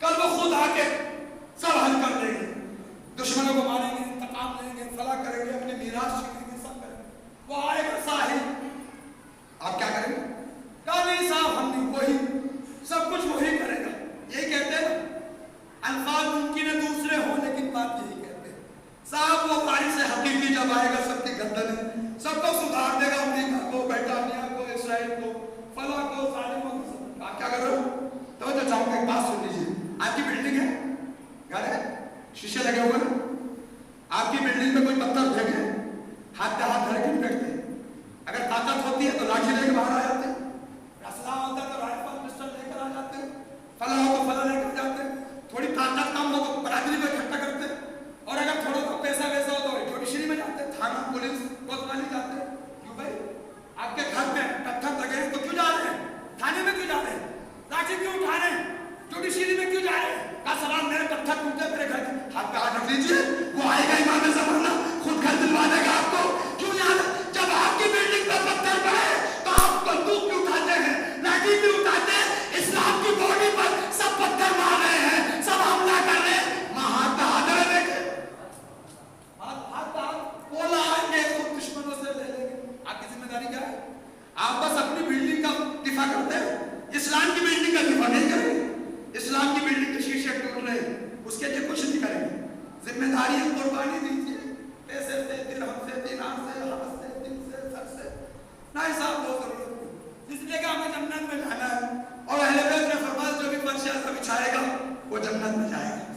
کل وہ خود آ کے سب حل کر دیں گے, دشمنوں کو ماریں گے, انتقام لیں گے, فلاح کریں گے, اپنے میراث چھینیں گے, سب کریں گے. وہ آئے گا صاحب, آپ کیا کریں گے؟ کہا نہیں صاحب ہم نہیں, وہی سب کچھ وہی کرے گا. یہی کہتے ہیں نا, الفاظ ممکن ہے دوسرے ہوں لیکن بات یہی کہتے ہیں. صاحب وہ بارش سے حقیقی جب آئے گا سب کی گردن ہے, سب کو سدھار دے گا, امریکہ کو, برطانیہ کو, اسرائیل کو, فلاں کو, ظالموں کو. آپ کیا کر رہے ہو؟ تو چاہوں گا ایک بات سن لیجیے. آپ کی بلڈنگ ہے, گھر ہے, شیشے لگے ہوئے ہیں, آپ کی بلڈنگ میں کوئی پتھر پھینکے, ہاتھ پہ ہاتھ دھر کے نہیں پھینکتے. اگر طاقت ہوتی ہے تو لاٹھی لے کے باہر آ جاتے ہیں, اسلحہ ہوتا ہے تو رائفل پسٹل لے کر آ جاتے ہیں, فلاں ہو تو فلاں لے کر جاتے ہیں. تھوڑی طاقت کم ہو تو برادری کو اکٹھا کرتے ہیں, اور اگر تھوڑا سا پیسہ ویسا ہو تو جوڈیشری میں جاتے ہیں, تھانہ پولیس کوتوالی جاتے ہیں. کیوں بھائی آپ کے گھر میں پتھر لگے ہیں تو کیوں جا رہے ہیں, تھانے میں کیوں جا رہے ہیں, لاٹھی کیوں اٹھا رہے ہیں, جوڈیشری میں کیوں جا رہے ہیں؟ کا سوال میرے پتھر ٹوٹے میرے گھر کے ہاتھ پہ ہاتھ رکھ لیجیے, وہ آئے گا امام زمانہ خود گھر دلوا دے گا آپ کو. کیوں یاد, جب آپ کی بلڈنگ پہ پتھر پڑے تو آپ بندوق کیوں اٹھاتے ہیں, لاٹھی کیوں اٹھاتے ہیں؟ اسلام کی باڈی پر سب پتھر مار رہے ہیں, سب حملہ کر رہے ہیں, ہاتھ پہ ہاتھ رکھ لیں گے, ہاتھ وہ لائیں گے, خود دشمنوں سے لے لیں گے. آپ کی ذمہ داری کیا ہے؟ آپ بس اپنی بلڈنگ کا دفاع کرتے ہیں, اسلام کی بلڈنگ کا دفاع نہیں کریں گے. اسلام کی بلڈنگ کے شیشے ٹوٹ رہے ہیں, اس کے لیے کچھ نہیں کریں گے. ذمہ داری ہے, قربانی دیجیے, پیسے سے, درہم سے, دینار سے, ہاتھ سے, دل سے, سر سے. نہیں صاحب وہ ضرورت نہیں, جس لیے کہ ہمیں جنت میں جانا ہے, اور اہل بیت نے فرمایا جو بھی فرش ایسا بچھائے گا وہ جنت میں جائے گا.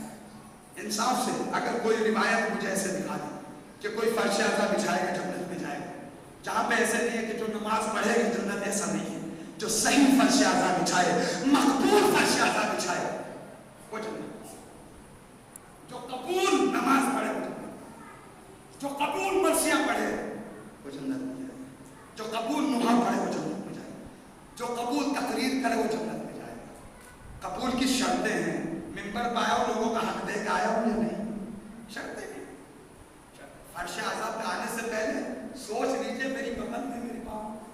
انصاف سے اگر کوئی روایت مجھے ایسے دکھا دے کہ کوئی فرش ایسا بچھائے گا جنت میں جائے گا, جہاں پہ ایسے نہیں ہے کہ جو نماز پڑھے گا جنت, ایسا نہیں ہے. جو صحیح فرش اعضا بچھائے, مقبول فرش اعضا بچھائے وہ جنت. جو قبول نماز پڑھے وہ جنت, جو قبول مرثیہ پڑھے وہ جنت میں جائے, جو قبول نوحہ پڑھے وہ جنت میں جائے, جو قبول تقریر کرے وہ جنت میں جائے. قبول کی شرطیں ہیں, ممبر پہ آیا لوگوں کا حق دے کے آیا ہوں یا نہیں, شرطیں ہیں. فرش اعضا پہ آنے سے پہلے سوچ لیجئے میری بغل میں,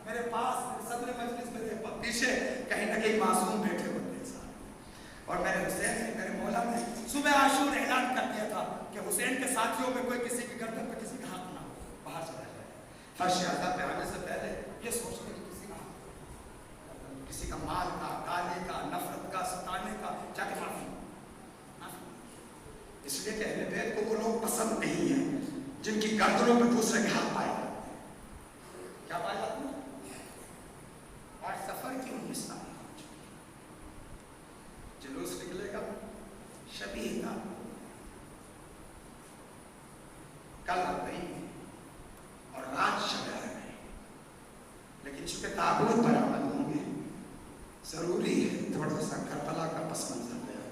میرے پاس, میرے صدر مجلس, میرے پیچھے کہیں نہ کہیں معصوم بیٹھے ہوتے ہیں صاحب. اور میرے حسین نے, میرے مولا نے صبح عاشور اعلان کر دیا تھا کہ حسین کے ساتھیوں میں کوئی کسی کی گردن پہ کسی کا حق نہ ہو, باہر چلا جائے. فرش اعضا پہ آنے سے پہلے یہ سوچتے کہ کسی کا حق, کسی کا مال کا, گالی کا, نفرت کا, ستانے کا, جا کے معافی. اس لیے کہ اہل بیت کو وہ لوگ پسند نہیں ہیں جن کی گردنوں پہ دوسرے کے حق پائے جاتے ہیں. کیا پائے جاتے ہیں؟ اور سفر کی 19 تاریخ ہو چکی, جلوس نکلے گا شبیہ کا, کل نہیں اور رات شب ہے, لیکن چونکہ تابوت برآمد ہوں گے ضروری ہے تھوڑا سا کربلا کا پس منظر بیان,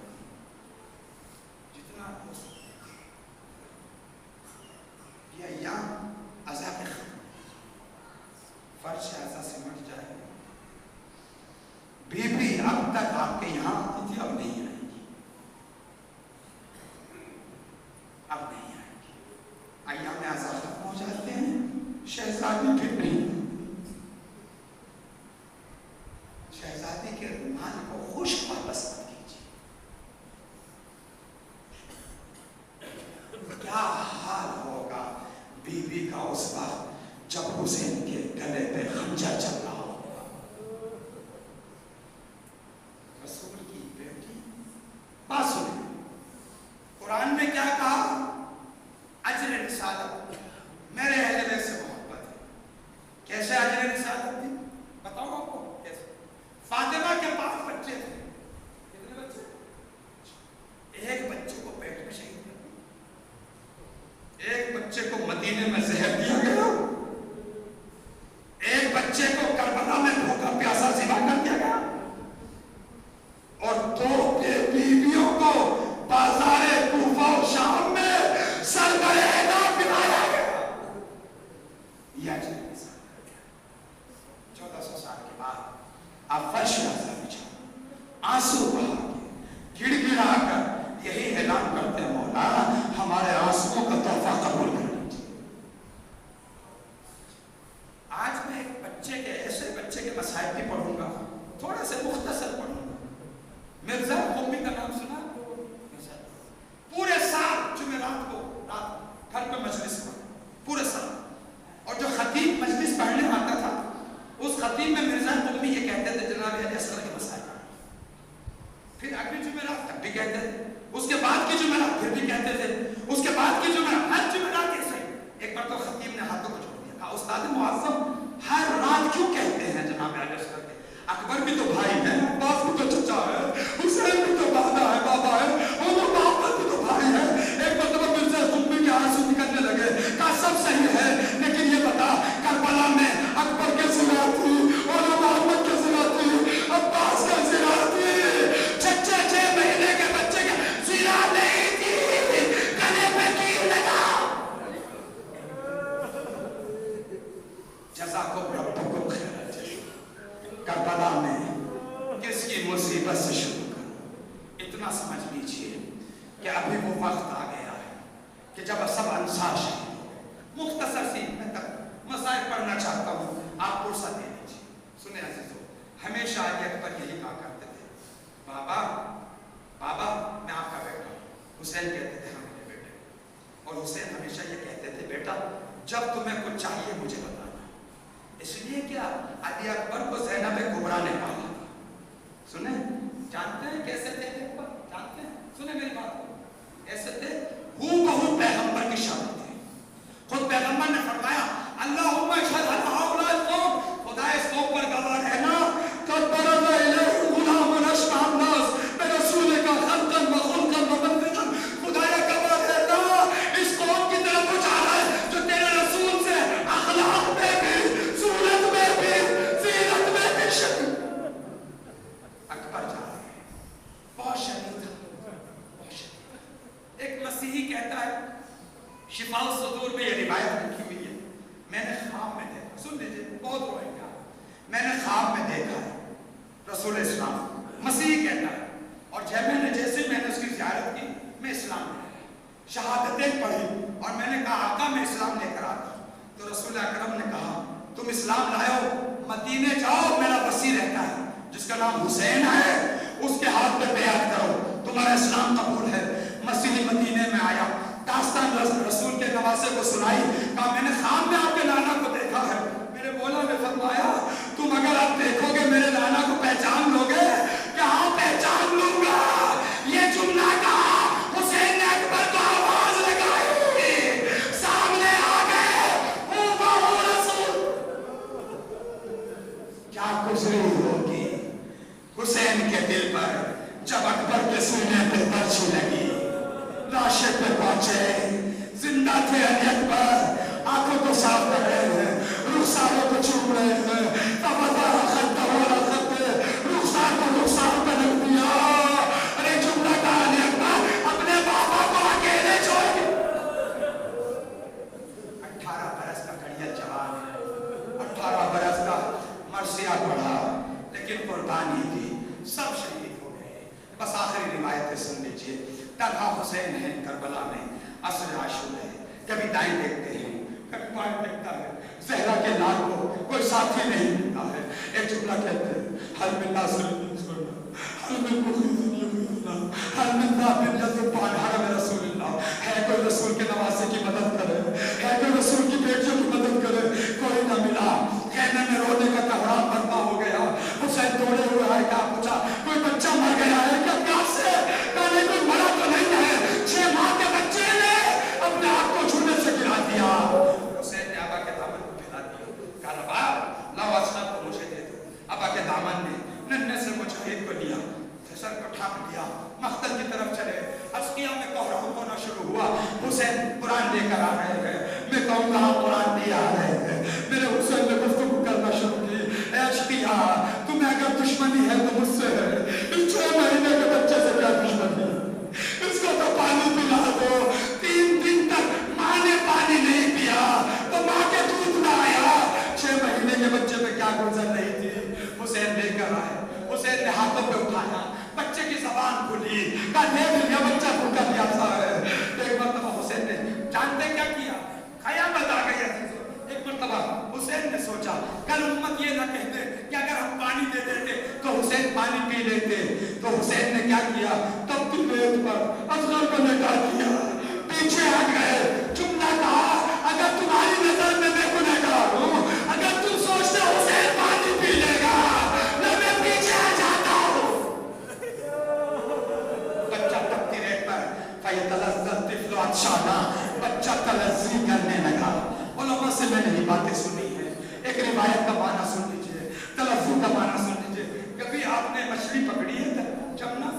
جتنا ہو سکے. یہ ایام عذاب ختم, فرش ایسا سمٹ جائے. بی بی اب تک آپ کے یہاں آتی تھی, اب نہیں آئے گی, اب نہیں آئے گی. ایام عذاب ختم ہو جاتے ہیں, شہزادی پھر نہیں. شہزادی کے رومال کو خشک واپس مت کیجیے. کیا حال ہوگا بی بی کا اس وقت हुसैन के गले पे खंजर चल रहा होगा। रसूल की बेटी, बात सुनिए, कुरान में क्या कहा? अजर रिसालत, मेरे अहले बैत से मोहब्बत है। कैसे अजर रिसालत थी बताओ आपको कैसे? फातिमा के 5 बच्चे थे। कितने बच्चे? एक बच्चे को पेट में शहीद कर दिया, एक बच्चे को मदीने में जहर दिया गया, एक बच्चे को करबला में भूखा प्यासा ज़िबा कर दिया गया, और 2 बीवियों को बाजारे कूफा और शाम में सरगरेदा पिलाया गया। यह 1400 साल के बाद आप फर्श बिछा, आंसू बहा के, गिड़गिड़ा कर यही ऐलान करते हैं, मौला हमारे आंसुओं का तोहफा कबूल कर लीजिए। आज मैं एक बच्चे के, ऐसे बच्चे के मसाइब भी पढ़ूंगा, थोड़ा से मुख्तसर पढ़ूंगा। मिर्जा कुम्मी का नाम सुना? पूरे साल जुमेरात को रात घर पे मजलिस पढ़, पूरे साल, और जो खतीब मजलिस पढ़ने आता था उस खतीब में मिर्जा कुम्मी ये कहते थे जनाब असगर के मसाइल, फिर अगली जुमेरात तब भी कहते थे, उसके बाद की जुमेरात फिर भी कहते थे, उसके बाद की जुमेरात, हर जुमेरात ऐसे। एक बार तो खतीब ने हाथों को जोड़ दिया, कहा उस्ताद मुअज़्ज़म हर रात क्यों कहते हैं जनाब असगर के? अकबर भी तो भाई है, अब्बास भी तो चचा है, हुसैन भी तो दादा है, बाबा है, और मोहम्मद भी तो भाई है। एक मतलब मिर्जा कुम्मी के आंसू निकलने लगे, कहा सब सही है, लेकिन ये बता करबला में अकबर के ज़िना थी और मोहम्मद के ज़िना थी, अब्बास का ज़िना थी, 6 महीने के बच्चे के ज़िना नहीं थी, गले पे कील लगा। जज़ाकुम रब्बुकुम खैरन। करबला में किसकी मुसीबत से शुरू करूं? इतना समझ लीजिए कि अभी वो वक्त आ गया है कि जब सब अंसार शहीद हो गए। मुख्तसर सी मैं तक मसाइल पढ़ना चाहता हूँ, आप फुर्सत दे दीजिए। सुने अजीजों, हमेशा अली अकबर यही कहा करते थे, बाबा बाबा मैं आपका बेटा हूँ। हुसैन कहते थे हाँ मेरे बेटे, और हुसैन हमेशा ये कहते थे बेटा जब तुम्हें कुछ चाहिए मुझे बताना। इसलिए क्या अली अकबर को ज़ैनब कुबरा ने पाला था। सुने, जानते हैं कैसे थे अकबर? जानते हैं? सुने मेरी बात को, ऐसे थे हूबहू पैगंबर की शादी थी। खुद पैगंबर ने फरमाया अल्लाहुम्मा अशहद अन हाउलाइल कौम, खुदा इस कौम पर गवाह रहना, कद बरज़ इलैहि गुलामुन अशबह अन्नास बिरसूलिका खल्क़न व खुल्क़न व मंतिक़न, खुदाया गवाह रहना इस कौम की तरफ वो जा रहा है जो तेरे रसूल से अखलाक में भी, सूरत में भी, सीरत में भी शरीफ। अकबर जा रहे हैं, बहुत शरीफ था, बहुत शरीफ। एक मसीही कहता है, शिफाउ सुदूर में ये रिवायत लिखी हुई है, मैंने ख्वाब में देखा, सुन लीजिए बहुत रोएगा, मैंने ख्वाब में देखा है रसूल इस्लाम, मसीही कहता है, और जब मैंने उसकी ज़ियारत की, मैं इस्लाम में आया, शहादतें पढ़ी, और मैंने कहा आका मैं इस्लाम लेकर आता हूँ, तो रसूल अकरम ने कहा तुम इस्लाम लाए हो, मदीने जाओ, मेरा वसी रहता है जिसका नाम हुसैन है, उसके हाथ पे बैत करो, तुम्हारा इस्लाम कबूल है। मसीही मदीने में आया, दास्तान रसूल के नवासे को सुनाई, कहा मैंने ख्वाब में आपके नाना को देखा है। मेरे मौला ने फरमाया तुम अगर आप देखोगे मेरे नाना को पहचान लोगे? क्या हाँ पहचान लूंगा। ये जुमला कहा, हुसैन ने अकबर को आवाज लगाई, सामने आ गए हूबहू रसूल। क्या गुजरी होगी हुसैन के दिल पर जब अकबर के सीने पे पर्ची लगी, लाशे पे पहुंचे, जिंदा थे अली अकबर, आंखों को साफ कर रहे हैं, रुखसारों को चूम रहे हैं, रुखसार को रुखसार पे रख दिया। अरे जुमला का अली अकबर अपने बाबा को अकेले छोड़ के, 18 बरस का कड़िया जवान है, 18 बरस का मरसिया पढ़ा, लेकिन कुर्बानी दी, सब शहीद हो गए। बस आखिरी रिवायतें सुन लीजिए। तन्हा हुसैन है करबला में, असर आशूर है, कभी दाएं देखते हैं कभी बाएं देखता है, ज़हरा के लाल को कोई साथी नहीं मिलता है। एक जुमला कहते हैं हल मिन नासिर हल मिन हल मिन रसूलुल्लाह, है कोई रसूल के नवासे की मदद करे, है कोई रसूल की बेटियों की मदद करे? कोई ना حسین قرآن لے کر آ رہے ہیں. میں کہوں گا قرآن لے آ رہے ہیں. میرے حسین نے گفتگو کرنا شروع کی. اے اشقیا تمہیں اگر دشمنی ہے تو مجھ سے ہے. اس 6 مہینے کے بچے سے کیا دشمنی ہے؟ اس کو تو پانی پلا دو. 3 دن تک ماں نے پانی نہیں پیا تو ماں کے دودھ نہ آیا. 6 مہینے کے بچے پہ کیا گزر رہی تھی. حسین لے کر آئے. حسین نے ہاتھوں پہ اٹھایا. بچے کی زبان کھلی. کہا دیکھ لیا بچہ بھوکا پیاسا ہے. ایک مرتبہ حسین نے جانتے کیا کیا؟ قیامت آ گئی عزیزو. ایک مرتبہ حسین نے سوچا کل امت یہ نہ کہتے کہ اگر ہم پانی دے دیتے تو حسین پانی پی لیتے. تو حسین نے کیا کیا؟ تب کی بیت پر اصغر کو لٹا دیا. پیچھے ہٹ گئے. جملہ کہا اگر تمہاری نظر میں گنہگار ہوں, اگر تم سوچتے حسین پانی پی لے گا, میں پیچھے آ جاتا ہوں. بچہ تپتی ریت پر فیتلذذ الطفل عطشانا, بچہ تلذی کرنے لگا. علماء سے میں نے یہ باتیں سنی ہیں. ایک روایت کا معنی سن لیجئے, تلذذ کا معنی سن لیجئے. کبھی آپ نے مچھلی پکڑی ہے جمنا؟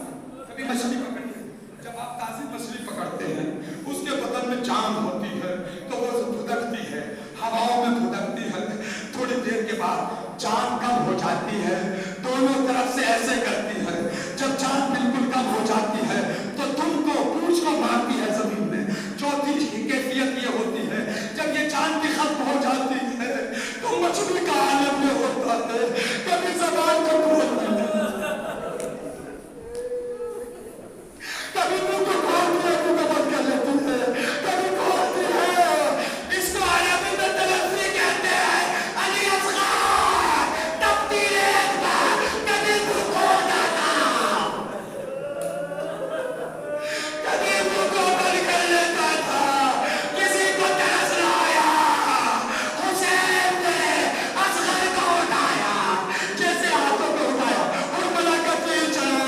کبھی مچھلی پکڑی ہے؟ جب آپ تازی مچھلی پکڑتے ہیں اس کے بدن میں جان ہوتی ہے تو وہ دھدکتی ہے, ہواؤں میں دھدکتی ہے. تھوڑی دیر کے بعد جان کم ہو جاتی ہے, دونوں طرف سے ایسے کرتی ہے. جب جان بالکل کم ہو جاتی ہے تو تم کو پوچھ کو مارتی ہے زمین میں. چوتھی کیفیت یہ ہوتی ہے جب یہ جان کی ختم ہو جاتی ہے تو مچھلی کا عالم میں ہوتا ہے. کبھی زبان کو کھولتی ہے, کبھی منہ کو کھولتی ہے, منہ کو بند کر لیتی ہے, کبھی کھولتی ہے. اس کو عربی میں تلذی کہتے ہیں. علی اصغر تپتی ریت پر کبھی منہ کھولتا تھا, کبھی منہ کو بند کر لیتا تھا. کسی کو ترس نہ آیا. حسین نے اصغر کو اٹھایا, جیسے ہاتھوں کو اٹھایا اور بلا کا تیر چلا.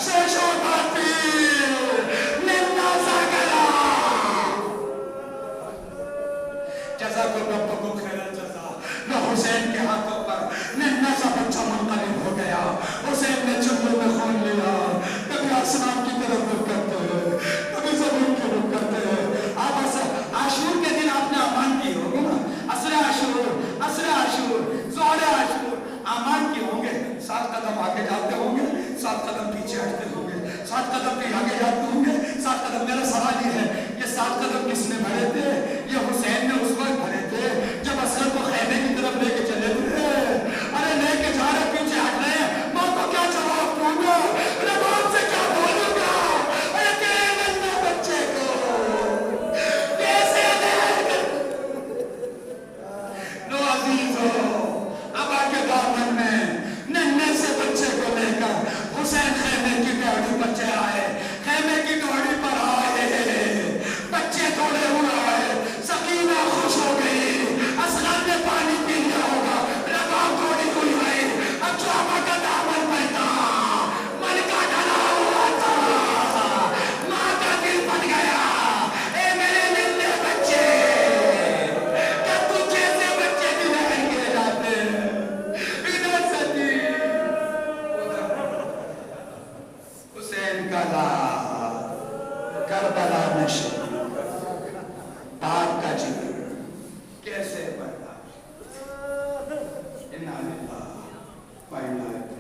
شیشوں کا تیر ننا سا گلا. جزا کو رب کو خیر الجزا. نہ حسین کے ہاتھوں پر ننا سا بچہ منقلب ہو گیا. حسین نے چلوں میں خون لیا. کبھی آسمان کی طرف رخ کرتے ہیں, کبھی زمین کی رخ کرتے ہیں. آپ عاشور کے دن آپ نے امان کی ہوگی نا, عصر عاشور, عصر عاشور, ظہر عاشور, امان کی ہوں گے. 7 قدم آگے جاتے ہوں گے, 7 قدم پیچھے ہٹتے ہوں گے, 7 قدم بھی آگے جاتے ہوں گے, 7 قدم. میرا سوال یہ ہے یہ 7 قدم کس نے بھرے تھے؟ یہ حسین نے اس وقت بھرے تھے جب اصغر کو خیمے کی طرف لے کے چلے تھے. ارے لے کے جا رہے, پیچھے ہٹ رہے ہیں. ماں کو کیا جواب دوں گا, رباب سے کیا بولوں گا؟ ارے تیرے ننھے بچے کو کیسے دے کر. لو عزیزو, اب آگے دامن میں ننھے سے بچے کو لے کر حسین خیمے کی ڈوڑی پر چڑھائے. خیمے کی ڈوڑی پر آئے, بچے توڑے ہوئے آئے. سکینہ خوش ہو گئی. اصغر نے پانی پی لیا ہوگا, رباب توڑی ہوئی آئی. اب چوبا کا دامن میں تھا, من کا ڈھلا ہوا تھا, ماں کا دل پھٹ گیا. اے میرے ننھے بچے, کیا تو جیسے بچے بھی نہیں گرے جاتے. ادھر سے تھی حسین کا لال کربلا میں شہید, باپ کا جگر کیسے برداشت. انا للہ و انا الیہ.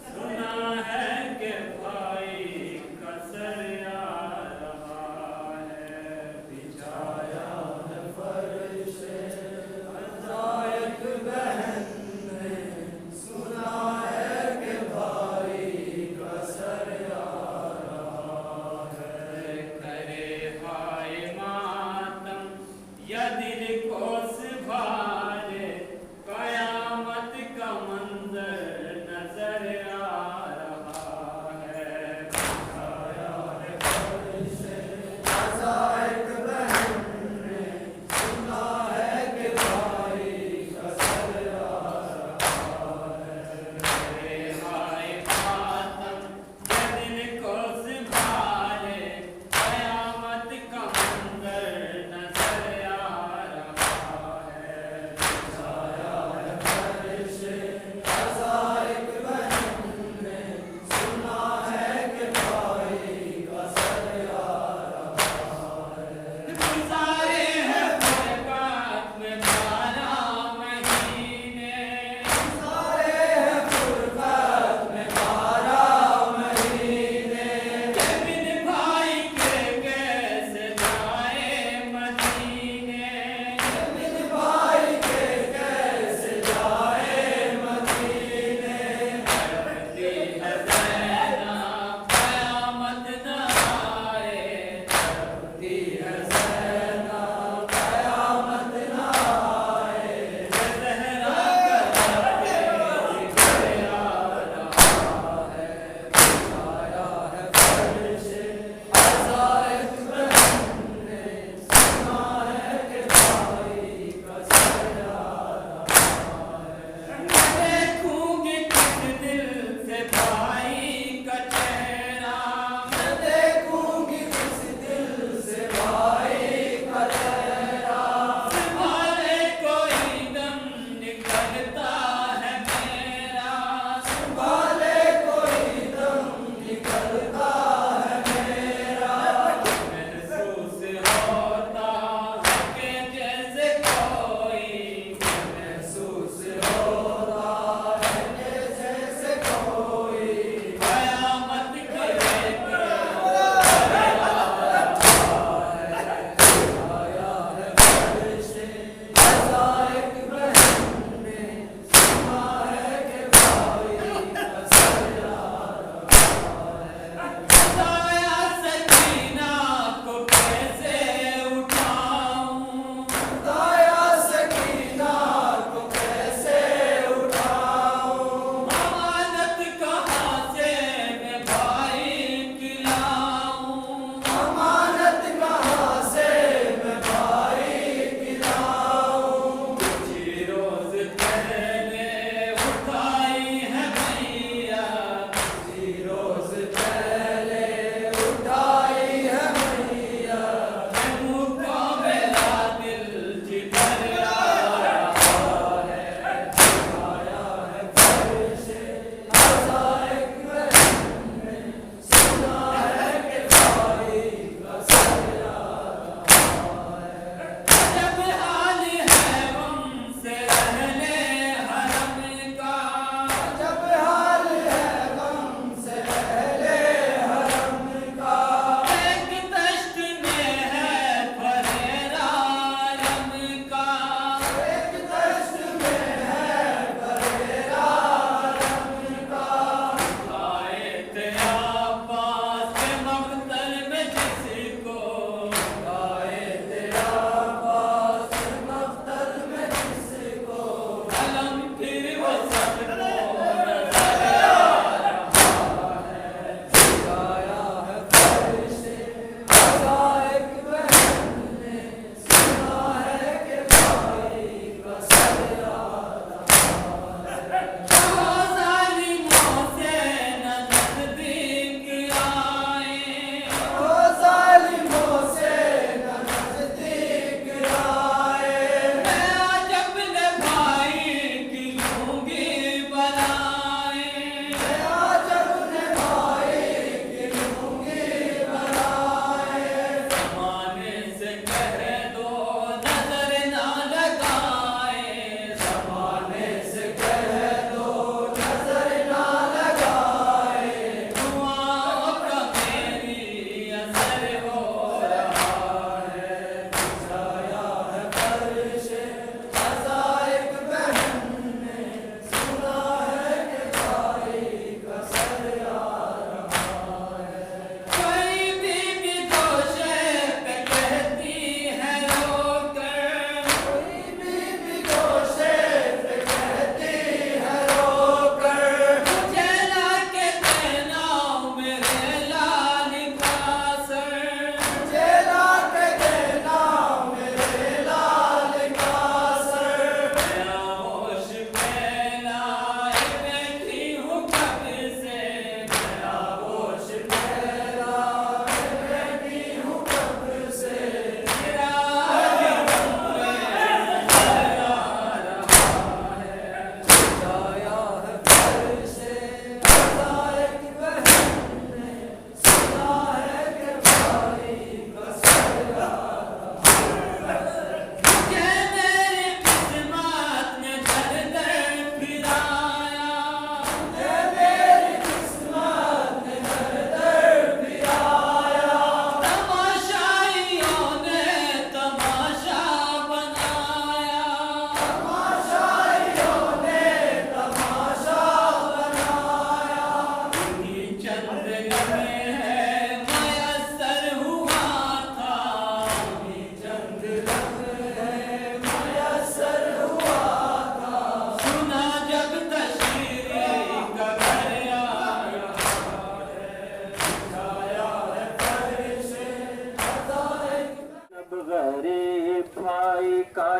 سنا ہے کہ بھائی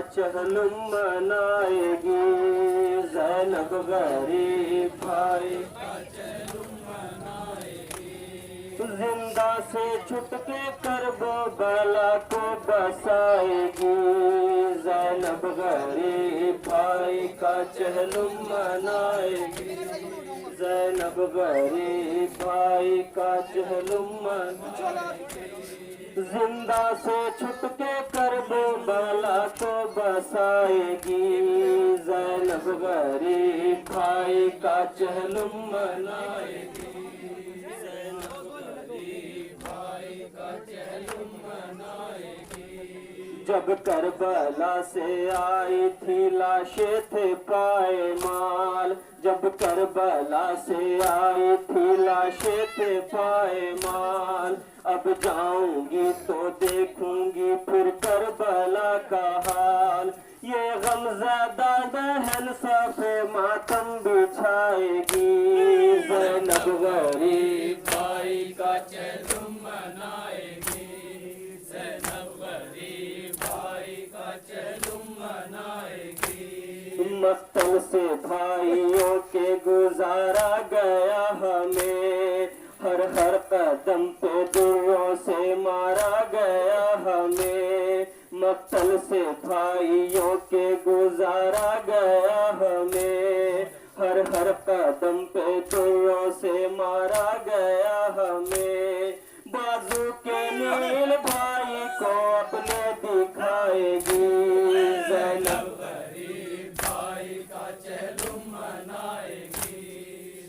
चहलुम मनाएगी, ज़ैनब गरीब भाई का चहलुम मनाएगी। जिंदा से छुट के करबला को बसाएगी, ज़ैनब गरीब भाई का चहलुम मनाएगी, ज़ैनब गरीब भाई का चहलुम मनाएगी। जिंदा से छुट के करबला को बसाएगी, ज़ैनब गरीब भाई का चहलुम मनाएगी, ज़ैनब गरीब भाई का चहलुम मनाएगी। जब करबला से आई थी लाशें थे पायमाल, जब करबला से आई थी लाशें थे पायमाल। अब जाऊंगी तो देखूंगी फिर करबला का हाल, ये गमज़दा बहन सफ़े मातम बिछाएगी, ज़ैनब गरीब भाई का चहलुम मनाएगी, ज़ैनब गरीब भाई का चहलुम मनाएगी। मक्तल से भाइयों के गुजारा गया हमें, हर हर कदम पे दुर्रों से मारा गया हमें। मक्तल से भाइयों के गुजारा गया हमें, हर हर कदम पे दुर्रों से मारा गया हमें। बाजू के नील भाई को अपने दिखाएगी, ज़ैनब गरीब भाई का चहलुम मनाएगी,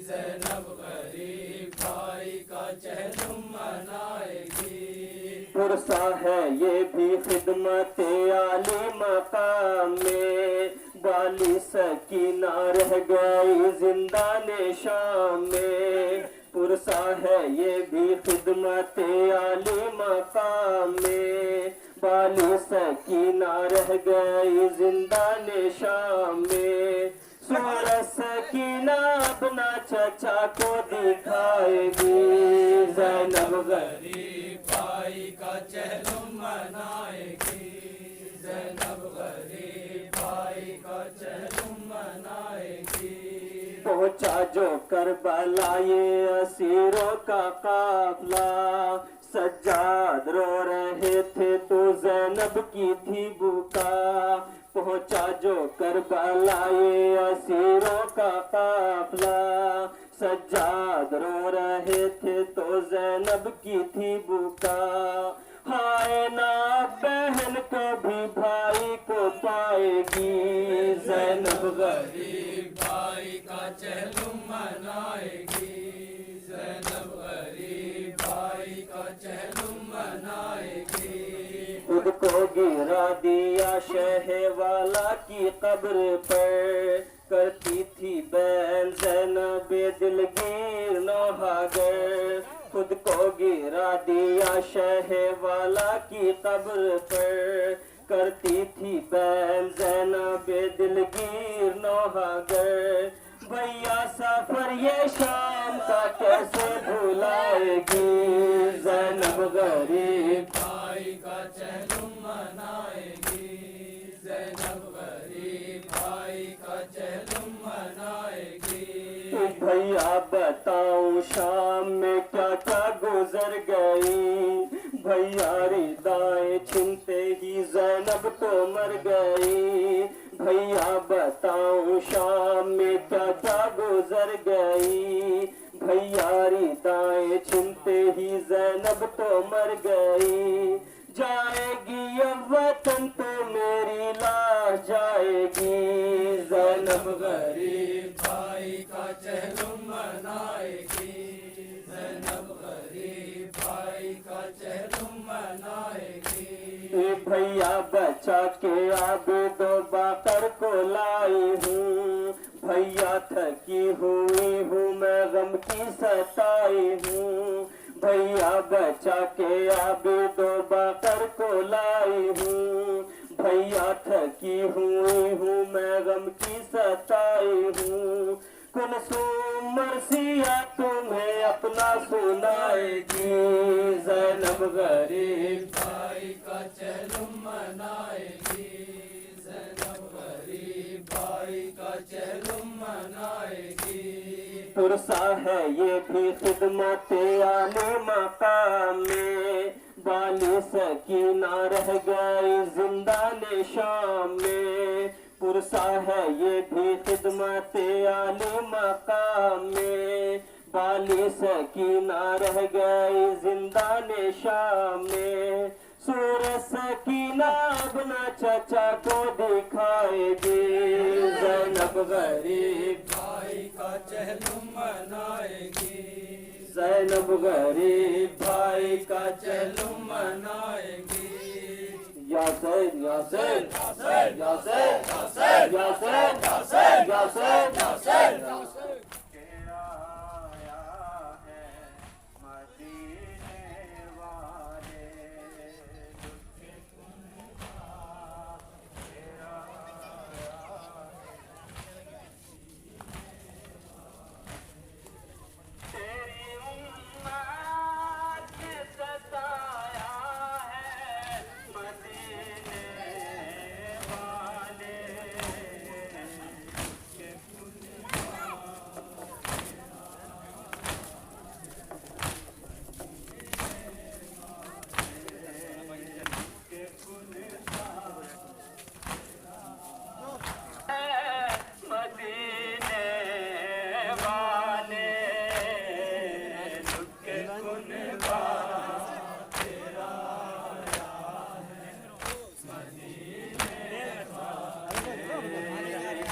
ज़ैनब गरीब भाई का चहलुम मनाएगी। पुरसा है ये भी खिदमत आली मकाम में, बाली सकीना रह गई जिंदाने शाम में। पुरसा है ये भी खिदमत आली मकाम में, बाली सकीना रह गई जिंदाने शाम में। सूरज सकीना अपना चचा को दिखाएगी, ज़ैनब गरीब भाई का चहलुम मनाएगी, ज़ैनब गरीब भाई का चहलुम मनाएगी। पहुंचा जो करबला ये असीरों का काफला, सज्जाद रो रहे थे तो ज़ैनब की थी बुका। पहुंचा जो करबला ये असीरों का काफला, सज्जाद रो रहे थे तो ज़ैनब की थी बुका। हाय ना बहन कभी भाई को पाएगी, ज़ैनब गरीब भाई का चहलुम मनाएगी, ज़ैनब गरीब भाई का चहलुम मनाएगी। खुद को गिरा दिया शहवाला की कब्र पर, करती थी बैन ज़ैनब दिलगीर नौहागर। खुद को गिरा दिया शहवाला की कब्र पर, करती थी बैन ज़ैनब दिलगीर नौहागर। भैया सफर ये शाम का कैसे भुलाएगी, ज़ैनब गरीब भाई का चहलुम मनाएगी, ज़ैनब गरीब भाई का चहलुम मनाएगी। भैया बताऊं शाम में क्या क्या गुजर गई, भैया रिदाएं छिनते ही ज़ैनब तो मर गई। भैया बताऊं शाम में क्या क्या गुजर गई, भैया रिदाएं छिनते ही ज़ैनब तो मर गई। जाएगी अब वतन तो मेरी लाश जाएगी, ज़ैनब गरीब भाई का चहलुम मनाएगी, ज़ैनब गरीब भाई का चहलुम मनाएगी। भैया बचा के आबिदो बाकर को लाई हूँ, भैया थकी हुई हूँ मैं गम की सताई हूँ। भैया बचा के आबिदो बाकर को लाई हूँ, भैया थकी हुई हूँ मैं गम की सताई हूँ। कुलसूम मर्सिया तुम्हें अपना सुनाएगी, ज़ैनब गरीब भाई का चहलुम मनाएगी, भाई का चलुम मनाएगी। पुरसा है ये भी खिदमत आले मकाम में, बाली सकीना रह गई जिंदाने शाम में। पुरसा है ये भी खिदमत आले मकाम में, बाली सकीना रह गई जिंदाने शाम में। सूरज सकीना अपना चचा को दिखाएगी, ज़ैनब गरीब भाई का चलुम मनाएगी। ज़ैनब गरीब भाई का चलुम मनाएगी। यासिन यासिन यासिन यासिन यासिन यासिन यासिन यासिन तेरा आया है मदीने वाले, तेरा तेरी उम्मत ने सताया है मदीने वाले के मदीने वाले लुके कुनबा तेरा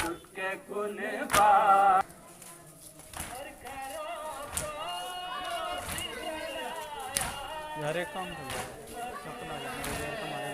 लुके कुनबा। यार एक काम करो, अपना यार कमा दे।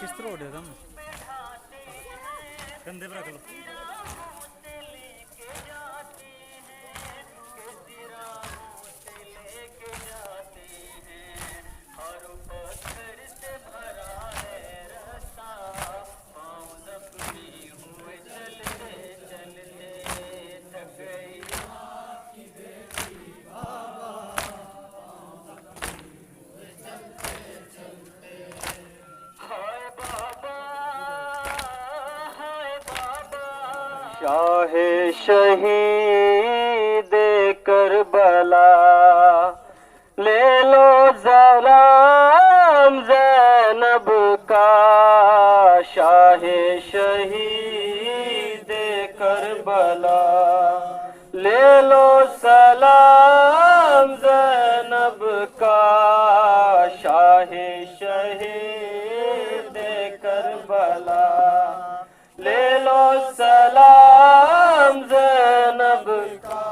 किस तरह उड़े तुम कंधे पर रख लो शाह शहीद करबला ले लो सलाम ज़ैनब का शाह शहीद करबला ले लो सलाम ज़ैनब का शाह शहीद करबला ले लो सलाम ज़ैनब का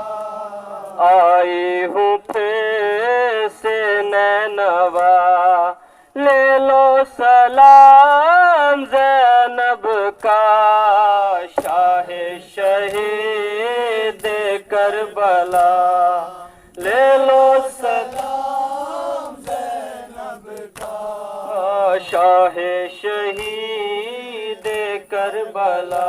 आई हूँ फिर से नैनवा ले लो सलाम ज़ैनब का शाह शहीद करबला ले लो सलाम ज़ैनब का शाह शहीद करबला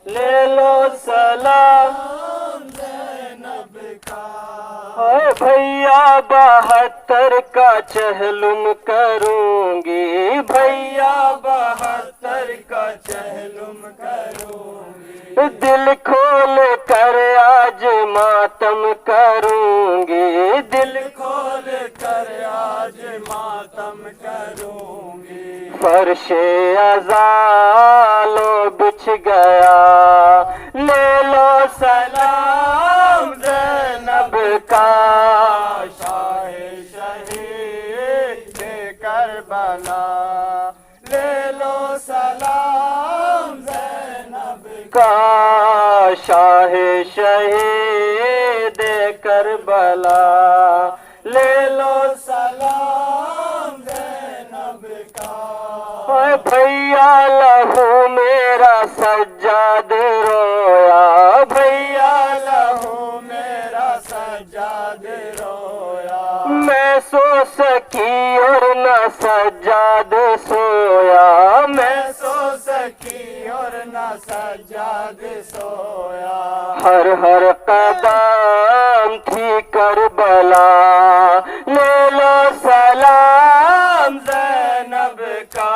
ले लो सलाम ज़ैनब का भैया 72 का चहलुम करूंगी भैया 72 का चहलुम करूंगी दिल खोल कर आज मातम करूंगी दिल खोल कर आज मातम करूंगी फर्शे अज़ालो बिछ गया ले लो सलाम ज़ैनब का शाह शहीद करबला ले लो सलाम ज़ैनब का शाह शहीद करबला ले लो सलाम ज़ैनब का भैया लहू मेरा सज्जाद रोया भैया लहू मेरा सज्जाद रोया मैं सो सकी और न सज्जाद सोया मैं सो सकी और न सज्जाद सोया हर हर कदम थी करबला ले लो सलाम ज़ैनब का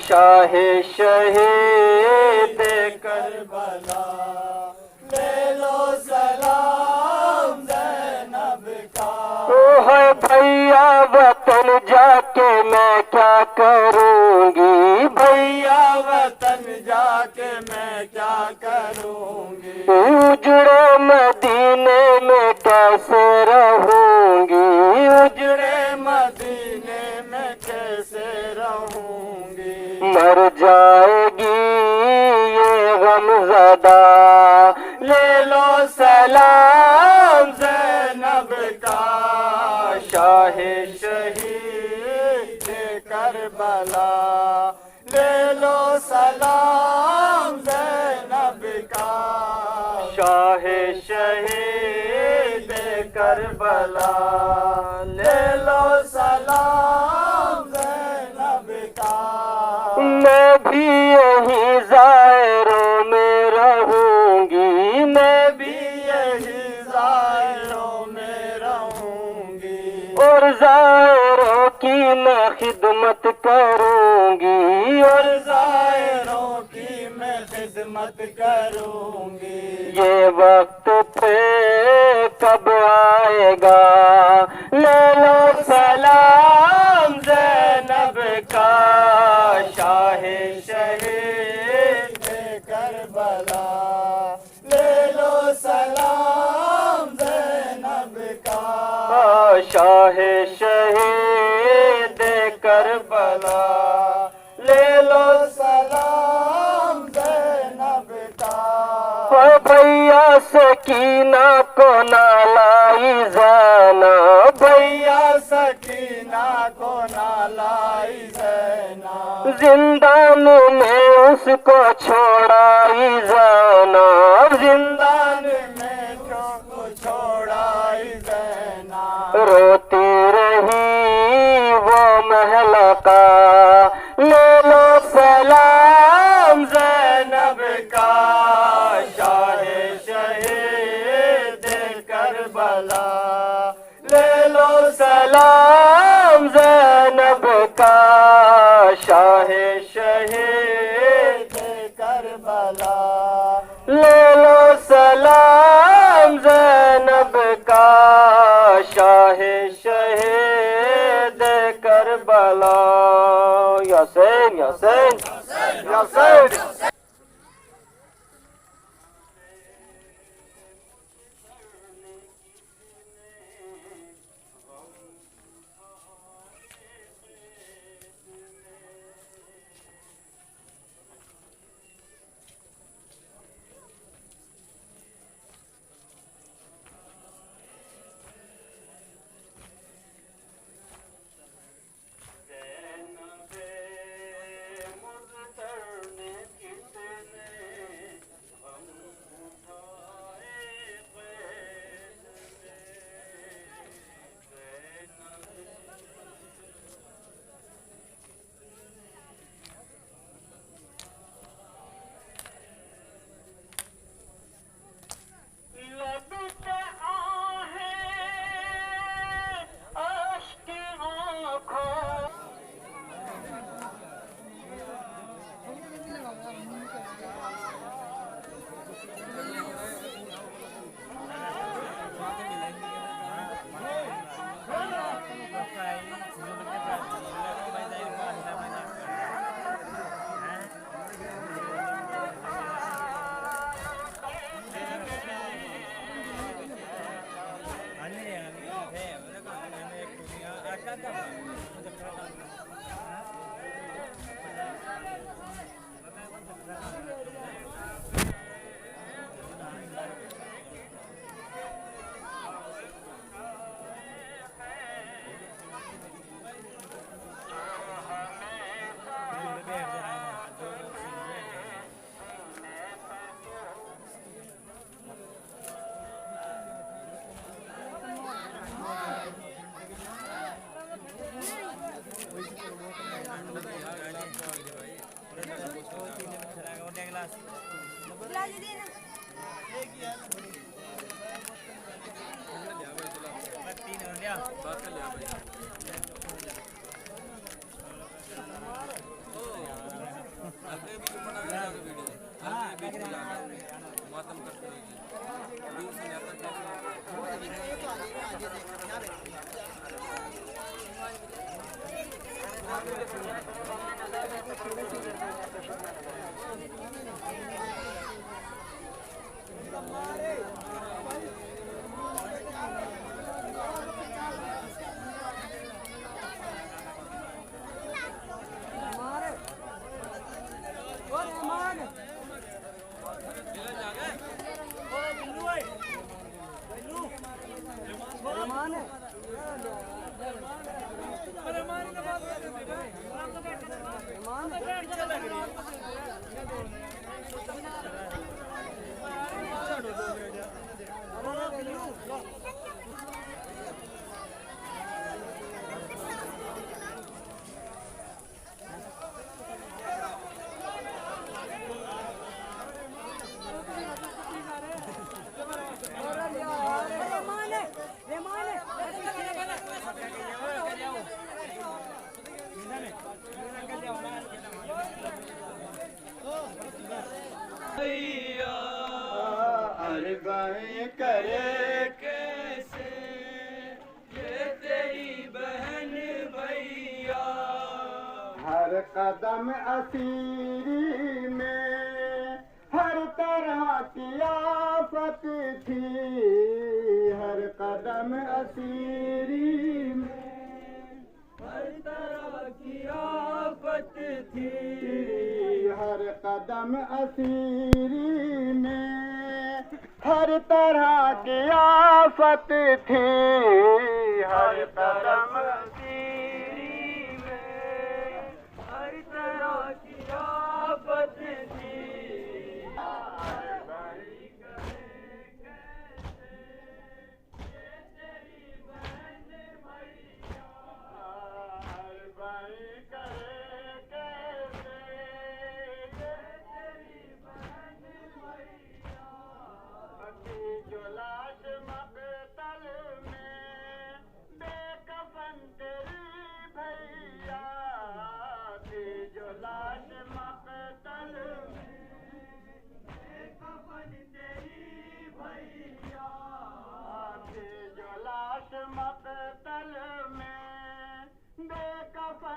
शाह शहीद करबला ले लो सलाम ज़ैनब का है भैया वतन जाके मैं क्या करूंगी भैया वतन जाके मैं क्या करूंगी उजड़े मदीने में कैसे रहूंगी उजड़े मदीने में कैसे रहूंगी मर जाएगी ये गमज़दा ले लो सलाम ज़ैनब का शाह शहीद करबला ले लो सलाम ज़ैनब का शाह शहीद करबला ले लो सलाम ज़ैनब का मैं भी यही ज़ायरों में रहूंगी मैं भी यही ज़ायरों में रहूंगी और ज़ायरों की मैं खिदमत करूंगी और ज़ायरों की मैं खिदमत करूंगी ये वक्त फिर कब आएगा ले लो सलाम ज़ैनब का शाह शहीद करबला ले लो सलाम ज़ैनब का शाह शहीद करबला ले लो सलाम ज़ैनब का भैया सकीना को ना लाई जाना भैया سکینہ کو نہ لائی زینب، زندان میں اس کو چھوڑائی زینب، زندان میں کو چھوڑائی زینب، روتی رہی وہ مہلکہ، لے لو سلام زینب کا، شاہ شہید کربلا، لے لو سلام زینب کا، شاہ شہید کربلا، لے لو سلام زینب کا، شاہ شہید کربلا، یا حسین یا حسین یا حسین۔ عربیں کرے کیسے یہ تیری بہن بھیا، ہر قدم اسیری میں ہر طرح کی آفت تھی، ہر قدم اسیری میں ہر طرح کی آفت تھی، ہر قدم اسیری میں ہر طرح کی آفت تھی، ہر قدم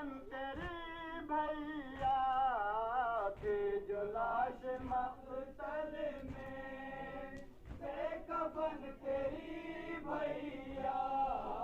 کفن تیری بھیا تھی جو لاش مقتل میں، بے کفن تیری بھیا